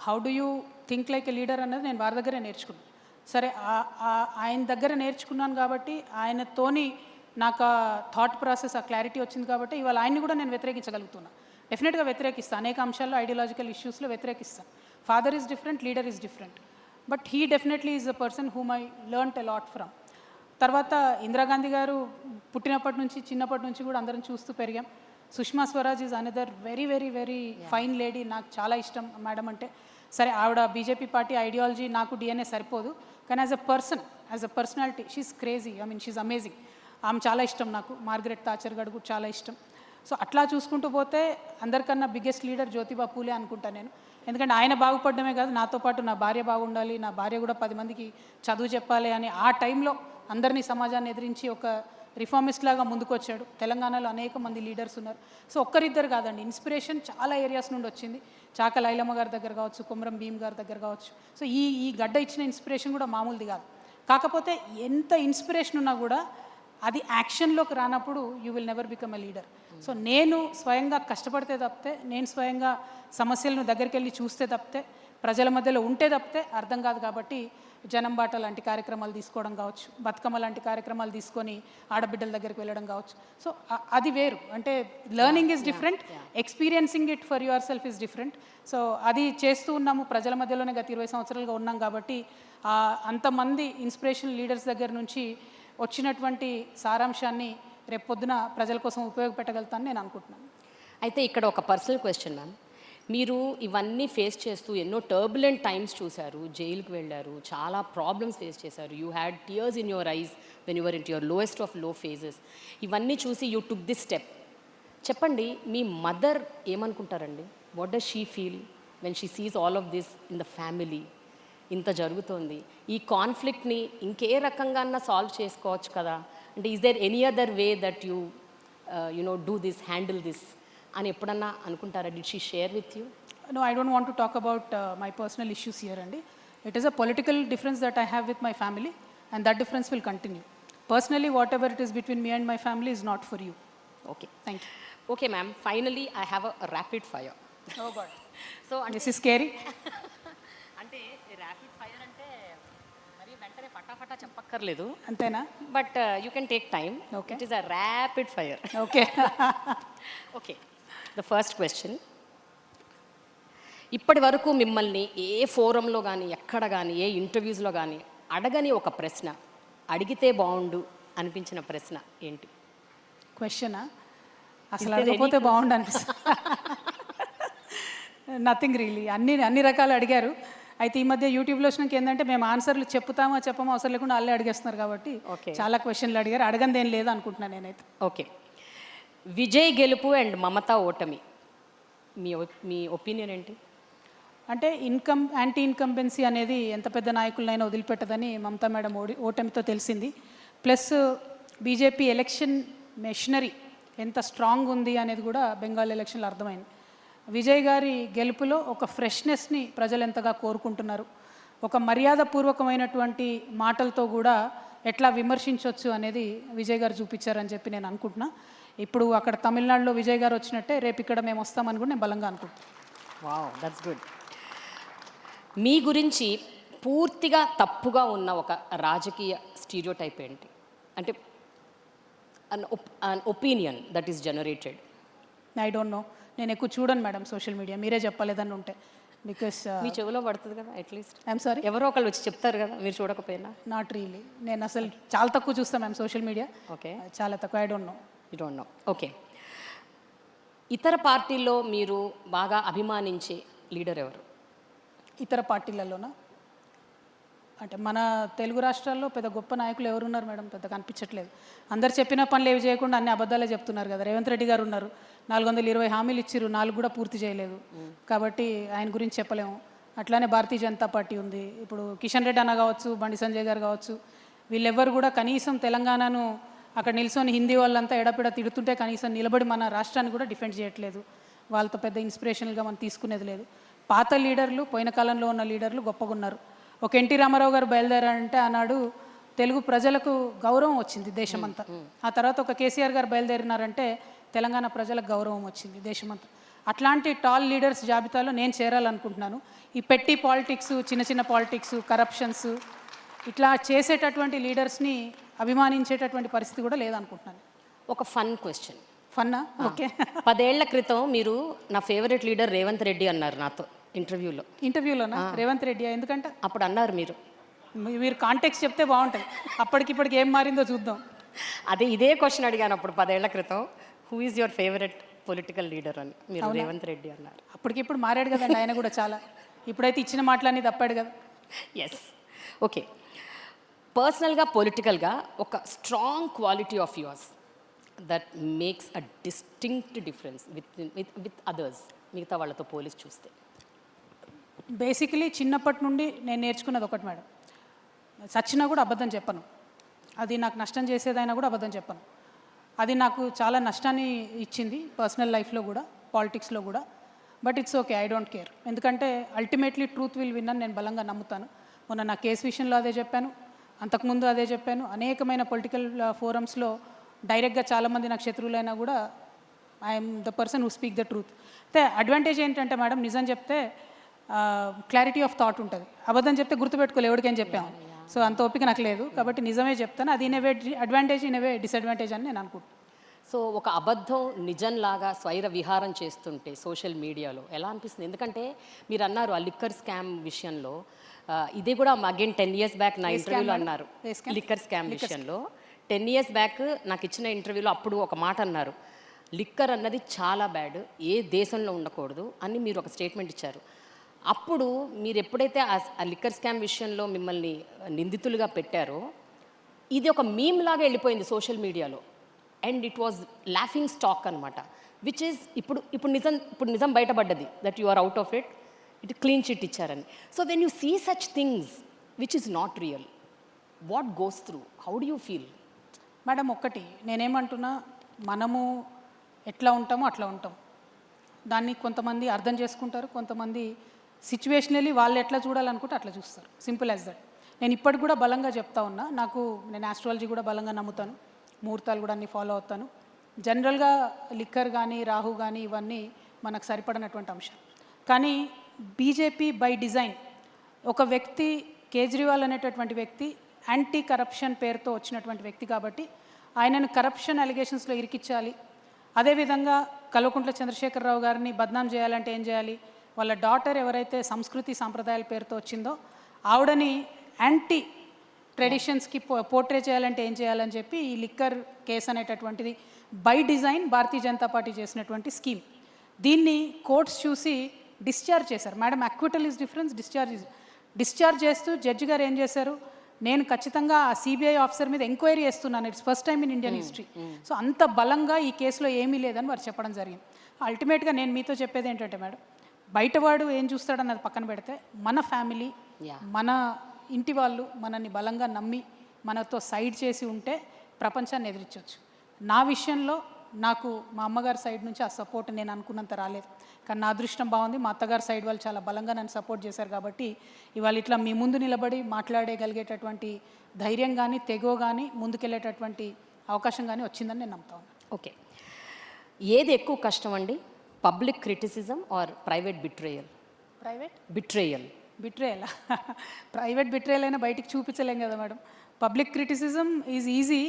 How do you think like a leader అన్నది నేను వారి దగ్గరే నేర్చుకున్నాను. సరే, ఆయన దగ్గర నేర్చుకున్నాను కాబట్టి, ఆయనతోని నాకు ఆ థాట్ ప్రాసెస్, ఆ క్లారిటీ వచ్చింది కాబట్టి ఇవాళ ఆయన్ని కూడా నేను వ్యతిరేకించగలుగుతున్నాను. డెఫినెట్గా వ్యతిరేకిస్తాను. అనేక అంశాల్లో, ఐడియాలజికల్ ఇష్యూస్లో వ్యతిరేకిస్తాను. Father is different, leader is different, but he definitely is a person whom I learnt a lot from. తర్వాత ఇందిరాగాంధీ గారు పుట్టినప్పటి నుంచి, చిన్నప్పటి నుంచి కూడా అందరం చూస్తూ పెరిగాం. Sushma Swaraj is another very very very fine lady. నాకు చాలా ఇష్టం మేడం అంటే. సరే, ఆవిడ బీజేపీ పార్టీ ఐడియాలజీ నాకు డిఎన్ఏ సరిపోదు, కానీ as a personality she's crazy. I mean she's amazing. ఆమె చాలా ఇష్టం నాకు. మార్గరెట్ థాచర్ గారు కూడా చాలా ఇష్టం. సో అట్లా చూసుకుంటూ పోతే అందరికన్నా బిగ్గెస్ట్ లీడర్ జ్యోతిబా పూలే అనుకుంటాను నేను. ఎందుకంటే ఆయన బాగుపడడమే కాదు, నాతో పాటు నా భార్య బాగుండాలి, నా భార్య కూడా 10 మందికి చదువు చెప్పాలి అని ఆ టైంలో అందరినీ, సమాజాన్ని ఎదిరించి ఒక రిఫార్మిస్ట్ లాగా ముందుకు వచ్చాడు. తెలంగాణలో అనేక మంది లీడర్స్ ఉన్నారు. సో ఒక్కరిద్దరు కాదండి, ఇన్స్పిరేషన్ చాలా ఏరియాస్ నుండి వచ్చింది. చాక లైలమ్మ గారి దగ్గర కావచ్చు, కొమరం భీమ్ గారి దగ్గర కావచ్చు. సో ఈ గడ్డ ఇచ్చిన ఇన్స్పిరేషన్ కూడా మామూలుది కాదు. కాకపోతే ఎంత ఇన్స్పిరేషన్ ఉన్నా కూడా అది యాక్షన్లోకి రానప్పుడు you will never become a leader. So నేను స్వయంగా కష్టపడితే తప్పితే, నేను స్వయంగా సమస్యలను దగ్గరికి వెళ్ళి చూస్తే తప్పితే, ప్రజల మధ్యలో ఉంటే తప్పితే అర్థం కాదు. కాబట్టి జనం బాట లాంటి కార్యక్రమాలు తీసుకోవడం కావచ్చు, బతుకమ్మ లాంటి కార్యక్రమాలు తీసుకొని ఆడబిడ్డల దగ్గరికి వెళ్ళడం కావచ్చు. సో అది వేరు. అంటే learning is different, experiencing it for your self is different. So అది చేస్తూ ఉన్నాము. ప్రజల మధ్యలోనే గత 20 సంవత్సరాలుగా ఉన్నాం కాబట్టి అంతమంది ఇన్స్పిరేషనల్ లీడర్స్ దగ్గర నుంచి వచ్చినటువంటి సారాంశాన్ని రేపొద్దున ప్రజల కోసం ఉపయోగపెట్టగలుగుతానని నేను అనుకుంటున్నాను. అయితే ఇక్కడ ఒక పర్సనల్ క్వశ్చన్ మ్యామ్. మీరు ఇవన్నీ ఫేస్ చేస్తూ ఎన్నో టర్బులెంట్ టైమ్స్ చూశారు, జైలుకి వెళ్ళారు, చాలా ప్రాబ్లమ్స్ ఫేస్ చేశారు. You had tears in your eyes when your in your lowest of low phases. ఇవన్నీ చూసి యూ టుక్ దిస్ స్టెప్. చెప్పండి, మీ మదర్ ఏమనుకుంటారండి? What does she feel when she sees all of this in the family? ఇంత జరుగుతోంది, ఈ కాన్ఫ్లిక్ట్ని ఇంకే రకంగా సాల్వ్ చేసుకోవచ్చు కదా. అంటే is there any other way that you do this, handle this అని ఎప్పుడన్నా అనుకుంటారా? Did she share with you? No, I don't want to talk about my personal issues here, Andy. It is a political difference that I have with my family, and that difference will continue. Personally, whatever it is between me and my family is not for you. Okay. Thank you. Okay, ma'am. Finally, I have a rapid fire. Oh God. So, This is scary. అంటే rapid fire అంటే మరి వెంటనే ఫటాఫటా చెప్పక్కర్లేదు, అంతేనా? But you can take time. Okay. It is a rapid fire. Okay. Okay, the first question. ఇప్పటి వరకు మిమ్మల్ని ఏ ఫోరంలో కానీ, ఎక్కడ కానీ, ఏ ఇంటర్వ్యూస్లో కానీ అడగని ఒక ప్రశ్న, అడిగితే బాగుండు అనిపించిన ప్రశ్న ఏంటి? క్వశ్చనా? అసలు అడగకపోతే బాగుండు అనిపిస్తుంది. Nothing really. అన్ని రకాలు అడిగారు. అయితే ఈ మధ్య యూట్యూబ్లో వచ్చినాక ఏంటంటే మేము ఆన్సర్లు చెప్తామో చెప్పమో అవసరం లేకుండా వాళ్ళే అడిగేస్తున్నారు కాబట్టి చాలా క్వశ్చన్లు అడిగారు. అడగంది ఏం లేదు అనుకుంటున్నాను నేనైతే. ఓకే, విజయ్ గెలుపు అండ్ మమతా ఓటమి, మీ ఒపీనియన్ ఏంటి? అంటే యాంటీ ఇన్కంబెన్సీ అనేది ఎంత పెద్ద నాయకులనైనా వదిలిపెట్టదని మమతా మేడం ఓటమితో తెలిసింది. ప్లస్ బీజేపీ ఎలక్షన్ మెషినరీ ఎంత స్ట్రాంగ్ ఉంది అనేది కూడా బెంగాల్ ఎలక్షన్లో అర్థమైంది. విజయ్ గారి గెలుపులో ఒక ఫ్రెష్నెస్ని ప్రజలు ఎంతగా కోరుకుంటున్నారు, ఒక మర్యాదపూర్వకమైనటువంటి మాటలతో కూడా ఎట్లా విమర్శించవచ్చు అనేది విజయ్ గారు చూపించారని చెప్పి నేను అనుకుంటున్నా. ఇప్పుడు అక్కడ తమిళనాడులో విజయ్ గారు వచ్చినట్టే రేపు ఇక్కడ మేము వస్తామని కూడా నేను బలంగా అనుకుంటున్నాను. Wow, that's good. మీ గురించి పూర్తిగా తప్పుగా ఉన్న ఒక రాజకీయ స్టీరియోటైప్ ఏంటి? అంటే an opinion that is generated. I don't no, నేను ఎక్కువ చూడను మేడం సోషల్ మీడియా. మీరే చెప్పలేదని ఉంటే. బికాస్ మీ చెవిలో పడుతుంది కదా అట్లీస్ట్. ఐఎమ్ సారీ, ఎవరో ఒకళ్ళు వచ్చి చెప్తారు కదా, మీరు చూడకపోయినా. Not really. నేను అసలు చాలా తక్కువ చూస్తాను మ్యామ్ సోషల్ మీడియా. ఓకే, చాలా తక్కువ. I don't no. You don't know. Okay, ఇతర పార్టీల్లో మీరు బాగా అభిమానించే లీడర్ ఎవరు? ఇతర పార్టీలలోనా? అంటే మన తెలుగు రాష్ట్రాల్లో పెద్ద గొప్ప నాయకులు ఎవరున్నారు మేడం? పెద్ద కనిపించట్లేదు. అందరు చెప్పిన పనులు ఏవి చేయకుండా అన్ని అబద్ధాలే చెప్తున్నారు కదా. రేవంత్ రెడ్డి గారు ఉన్నారు, 420 హామీలు ఇచ్చిర్రు, 4 కూడా పూర్తి చేయలేదు. కాబట్టి ఆయన గురించి చెప్పలేము. అట్లానే భారతీయ జనతా పార్టీ ఉంది. ఇప్పుడు కిషన్ రెడ్డి అన్న కావచ్చు, బండి సంజయ్ గారు కావచ్చు, వీళ్ళెవ్వరు కూడా కనీసం తెలంగాణను అక్కడ నిల్చొని హిందీ వాళ్ళంతా ఎడపిడ తిడుతుంటే కనీసం నిలబడి మన రాష్ట్రాన్ని కూడా డిఫెండ్ చేయట్లేదు. వాళ్ళతో పెద్ద ఇన్స్పిరేషనల్గా మనం తీసుకునేది లేదు. పాత లీడర్లు, పోయిన కాలంలో ఉన్న లీడర్లు గొప్పగా ఉన్నారు. ఒక ఎన్టీ రామారావు గారు బయలుదేరారంటే ఆనాడు తెలుగు ప్రజలకు గౌరవం వచ్చింది దేశమంతా. ఆ తర్వాత ఒక కేసీఆర్ గారు బయలుదేరినారంటే తెలంగాణ ప్రజలకు గౌరవం వచ్చింది దేశమంతా. అట్లాంటి టాల్ లీడర్స్ జాబితాలో నేను చేరాలనుకుంటున్నాను. ఈ పెట్టి పాలిటిక్స్, చిన్న చిన్న పాలిటిక్స్, కరప్షన్స్ ఇట్లా చేసేటటువంటి లీడర్స్ని అభిమానించేటటువంటి పరిస్థితి కూడా లేదనుకుంటున్నాను. ఒక ఫన్ క్వశ్చన్. ఫన్నా? ఓకే. 10 ఏళ్ల క్రితం మీరు నా ఫేవరెట్ లీడర్ రేవంత్ రెడ్డి అన్నారు నాతో ఇంటర్వ్యూలో. ఇంటర్వ్యూలోనా? రేవంత్ రెడ్డి ఎందుకంటే అప్పుడు అన్నారు మీరు. మీరు కాంటెక్స్ట్ చెప్తే బాగుంటుంది. అప్పటికిప్పటికి ఏం మారిందో చూద్దాం. అదే ఇదే క్వశ్చన్ అడిగాను అప్పుడు 10 ఏళ్ల క్రితం, who is your favourite political leader అని. మీరు రేవంత్ రెడ్డి అన్నారు. అప్పటికిప్పుడు మారాడు కదండి ఆయన కూడా చాలా. ఇప్పుడైతే ఇచ్చిన మాటలన్నీ తప్పాడు కదా. ఎస్. ఓకే, పర్సనల్గా పొలిటికల్గా ఒక strong quality of yours that makes a distinct difference with others, మిగతా వాళ్ళతో పోలిసి చూస్తే. బేసికలీ చిన్నప్పటి నుండి నేను నేర్చుకున్నది ఒకటి మేడం, సచ్చినా కూడా అబద్ధం చెప్పను. అది నాకు నష్టం చేసేదైనా కూడా అబద్ధం చెప్పను. అది నాకు చాలా నష్టాన్ని ఇచ్చింది పర్సనల్ లైఫ్లో కూడా, పాలిటిక్స్లో కూడా. But it's okay, I don't care. ఎందుకంటే అల్టిమేట్లీ ట్రూత్ విల్ విన్ అని నేను బలంగా నమ్ముతాను. మొన్న నా కేసు విషయంలో అదే చెప్పాను, అంతకుముందు అదే చెప్పాను. అనేకమైన పొలిటికల్ ఫోరమ్స్లో డైరెక్ట్గా చాలామంది నాకు శత్రువులైనా కూడా I'm the person who speak the truth. అయితే అడ్వాంటేజ్ ఏంటంటే మేడం, నిజం చెప్తే క్లారిటీ ఆఫ్ థాట్ ఉంటుంది. అబద్ధం చెప్తే గుర్తుపెట్టుకోలేదు, ఎవరికైనా చెప్పాము. సో అంత ఓపిక నాకు లేదు, కాబట్టి నిజమే చెప్తాను. అది in a way advantage, in a way disadvantage అని నేను అనుకుంటున్నాను. సో ఒక అబద్ధం నిజంలాగా స్వైర విహారం చేస్తుంటే సోషల్ మీడియాలో ఎలా అనిపిస్తుంది? ఎందుకంటే మీరు అన్నారు ఆ లిక్కర్ స్కామ్ విషయంలో, ఇది కూడా అగైన్ 10 years బ్యాక్ నా ఇంటర్వ్యూలో అన్నారు. లిక్కర్ స్కామ్ విషయంలో 10 years బ్యాక్ నాకు ఇచ్చిన ఇంటర్వ్యూలో అప్పుడు ఒక మాట అన్నారు, లిక్కర్ అన్నది చాలా బ్యాడ్, ఏ దేశంలో ఉండకూడదు అని మీరు ఒక స్టేట్మెంట్ ఇచ్చారు. అప్పుడు మీరు ఎప్పుడైతే ఆ లిక్కర్ స్కామ్ విషయంలో మిమ్మల్ని నిందితులుగా పెట్టారో, ఇది ఒక మీమ్ లాగా వెళ్ళిపోయింది సోషల్ మీడియాలో. And it was laughing stock అనమాట, విచ్ ఈజ్ ఇప్పుడు నిజం బయటపడ్డది that you are out of it, it clean chit ఇచ్చారని. So when you see such things which is not real, what goes through, how do you feel? Madam ఒక్కటి నేనేమంటున్నా, మనము ఎట్లా ఉంటామో అట్లా ఉంటాం. దాన్ని కొంతమంది అర్థం చేసుకుంటారు, కొంతమంది సిచ్యువేషనల్లీ వాళ్ళు ఎట్లా చూడాలనుకుంటే అట్లా చూస్తారు. Simple as that. నేను ఇప్పటికి కూడా బలంగా చెప్తా ఉన్నా, నేను ఆస్ట్రాలజీ కూడా బలంగా నమ్ముతాను, ముహూర్తాలు కూడా అన్నీ ఫాలో అవుతాను. జనరల్గా లిక్కర్ కానీ రాహు కానీ ఇవన్నీ మనకు సరిపడినటువంటి అంశం. కానీ బీజేపీ బై డిజైన్, ఒక వ్యక్తి కేజ్రీవాల్ అనేటటువంటి వ్యక్తి యాంటీ కరప్షన్ పేరుతో వచ్చినటువంటి వ్యక్తి కాబట్టి ఆయనను కరప్షన్ అలిగేషన్స్లో ఇరికించాలి. అదేవిధంగా కల్వకుంట్ల చంద్రశేఖరరావు గారిని బద్నాం చేయాలంటే ఏం చేయాలి, వాళ్ళ డాటర్ ఎవరైతే సంస్కృతి సాంప్రదాయాల పేరుతో వచ్చిందో ఆవిడని యాంటీ ట్రెడిషన్స్కి పోర్ట్రే చేయాలంటే ఏం చేయాలని చెప్పి ఈ లిక్కర్ కేసు అనేటటువంటిది by design Bharatiya Janata party చేసినటువంటి స్కీమ్. దీన్ని కోర్ట్స్ చూసి డిశ్చార్జ్ చేశారు. Madam acquittal is difference, discharge చేస్తూ జడ్జి గారు ఏం చేశారు, నేను ఖచ్చితంగా ఆ సిబిఐ ఆఫీసర్ మీద ఎంక్వైరీ చేస్తున్నాను, it's first time in Indian history. So అంత బలంగా ఈ కేసులో ఏమీ లేదని వారు చెప్పడం జరిగింది. అల్టిమేట్గా నేను మీతో చెప్పేది ఏంటంటే మేడం, బయటవాడు ఏం చూస్తాడన్నది పక్కన పెడితే మన ఫ్యామిలీ, మన ఇంటి వాళ్ళు మనల్ని బలంగా నమ్మి మనతో సైడ్ చేసి ఉంటే ప్రపంచాన్ని ఎదిరించవచ్చు. నా విషయంలో నాకు మా అమ్మగారి సైడ్ నుంచి ఆ సపోర్ట్ నేను అనుకున్నంత రాలేదు, కానీ నా అదృష్టం బాగుంది, మా అత్తగారి సైడ్ వాళ్ళు చాలా బలంగా నన్ను సపోర్ట్ చేశారు. కాబట్టి ఇవాళ ఇట్లా మీ ముందు నిలబడి మాట్లాడగలిగేటటువంటి ధైర్యం కానీ, తెగో కానీ, ముందుకెళ్ళేటటువంటి అవకాశం కానీ వచ్చిందని నేను నమ్ముతా ఉన్నాను. ఓకే, ఏది ఎక్కువ కష్టం అండి, public criticism or private betrayal? Betrayal private betrayal అయినా బయటికి చూపించలేం కదా madam. Public criticism is easy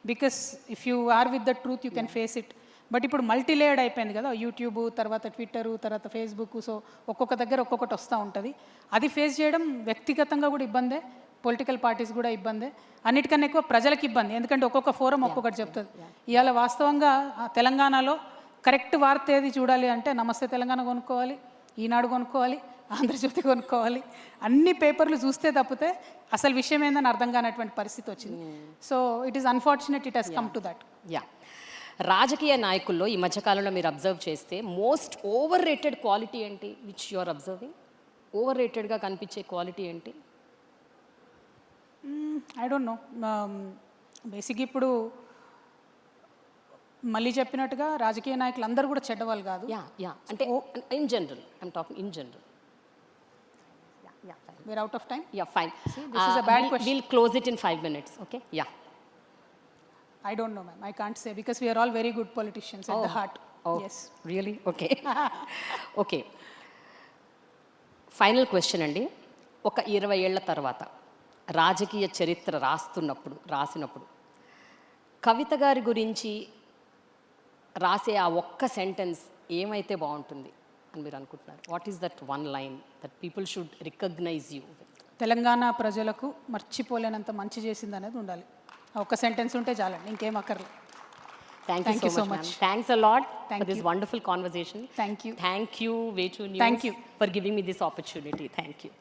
because if you are with the truth you can face it. But ఇప్పుడు మల్టీ లేయర్డ్ అయిపోయింది కదా, యూట్యూబ్ తర్వాత ట్విట్టరు తర్వాత ఫేస్బుక్. సో ఒక్కొక్క దగ్గర ఒక్కొక్కటి వస్తూ ఉంటుంది. అది ఫేస్ చేయడం వ్యక్తిగతంగా కూడా ఇబ్బందే, పొలిటికల్ పార్టీస్ కూడా ఇబ్బందే, అన్నిటికన్నా ఎక్కువ ప్రజలకు ఇబ్బంది. ఎందుకంటే ఒక్కొక్క ఫోరం ఒక్కొక్కటి చెప్తుంది. ఇవాళ వాస్తవంగా తెలంగాణలో కరెక్ట్ వార్త ఏది చూడాలి అంటే నమస్తే తెలంగాణ కొనుక్కోవాలి, ఈనాడు కొనుక్కోవాలి, ఆంధ్రజ్యోతి కొనుక్కోవాలి. అన్ని పేపర్లు చూస్తే తప్పితే అసలు విషయం ఏందని అర్థం కానటువంటి పరిస్థితి వచ్చింది. So it is unfortunate it has come to that. Yeah, రాజకీయ నాయకుల్లో ఈ మధ్యకాలంలో మీరు అబ్జర్వ్ చేస్తే మోస్ట్ ఓవర్ రేటెడ్ క్వాలిటీ ఏంటి విచ్ యు ఆర్ అబ్జర్వింగ్? ఓవర్ రేటెడ్గా కనిపించే క్వాలిటీ ఏంటి? I don't no. బేసిక్ ఇప్పుడు మళ్ళీ చెప్పినట్టుగా రాజకీయ నాయకులు అందరూ కూడా చెడ్డవాళ్ళు కాదు. యా అంటే in general, I'm talking in general. We're out of time. Yeah, fine. See, this is a bad question. We'll close it in 5 minutes, okay? Yeah. I don't know, ma'am. I can't say because we are all very good politicians at the heart. Oh, Yes. really? Okay. Okay. Final question అండి. ఒక 20 ఏళ్ల తర్వాత రాజకీయ చరిత్ర రాసినప్పుడు కవిత గారి గురించి రాసే ఆ ఒక్క సెంటెన్స్ ఏమైతే బాగుంటుంది అని మీరు అనుకుంటున్నారు? What is that one line that people should recognize you with? Telangana ప్రజలకు మర్చిపోలేనంత మంచి చేసింది అనేది ఉండాలి. ఒక సెంటెన్స్ ఉంటే చాలండి, ఇంకేం అక్కర్లేదు. Thank you so much. Thanks a lot for this wonderful conversation. Thank you. Thank you, Way2 News, Thank you for giving me this opportunity. Thank you.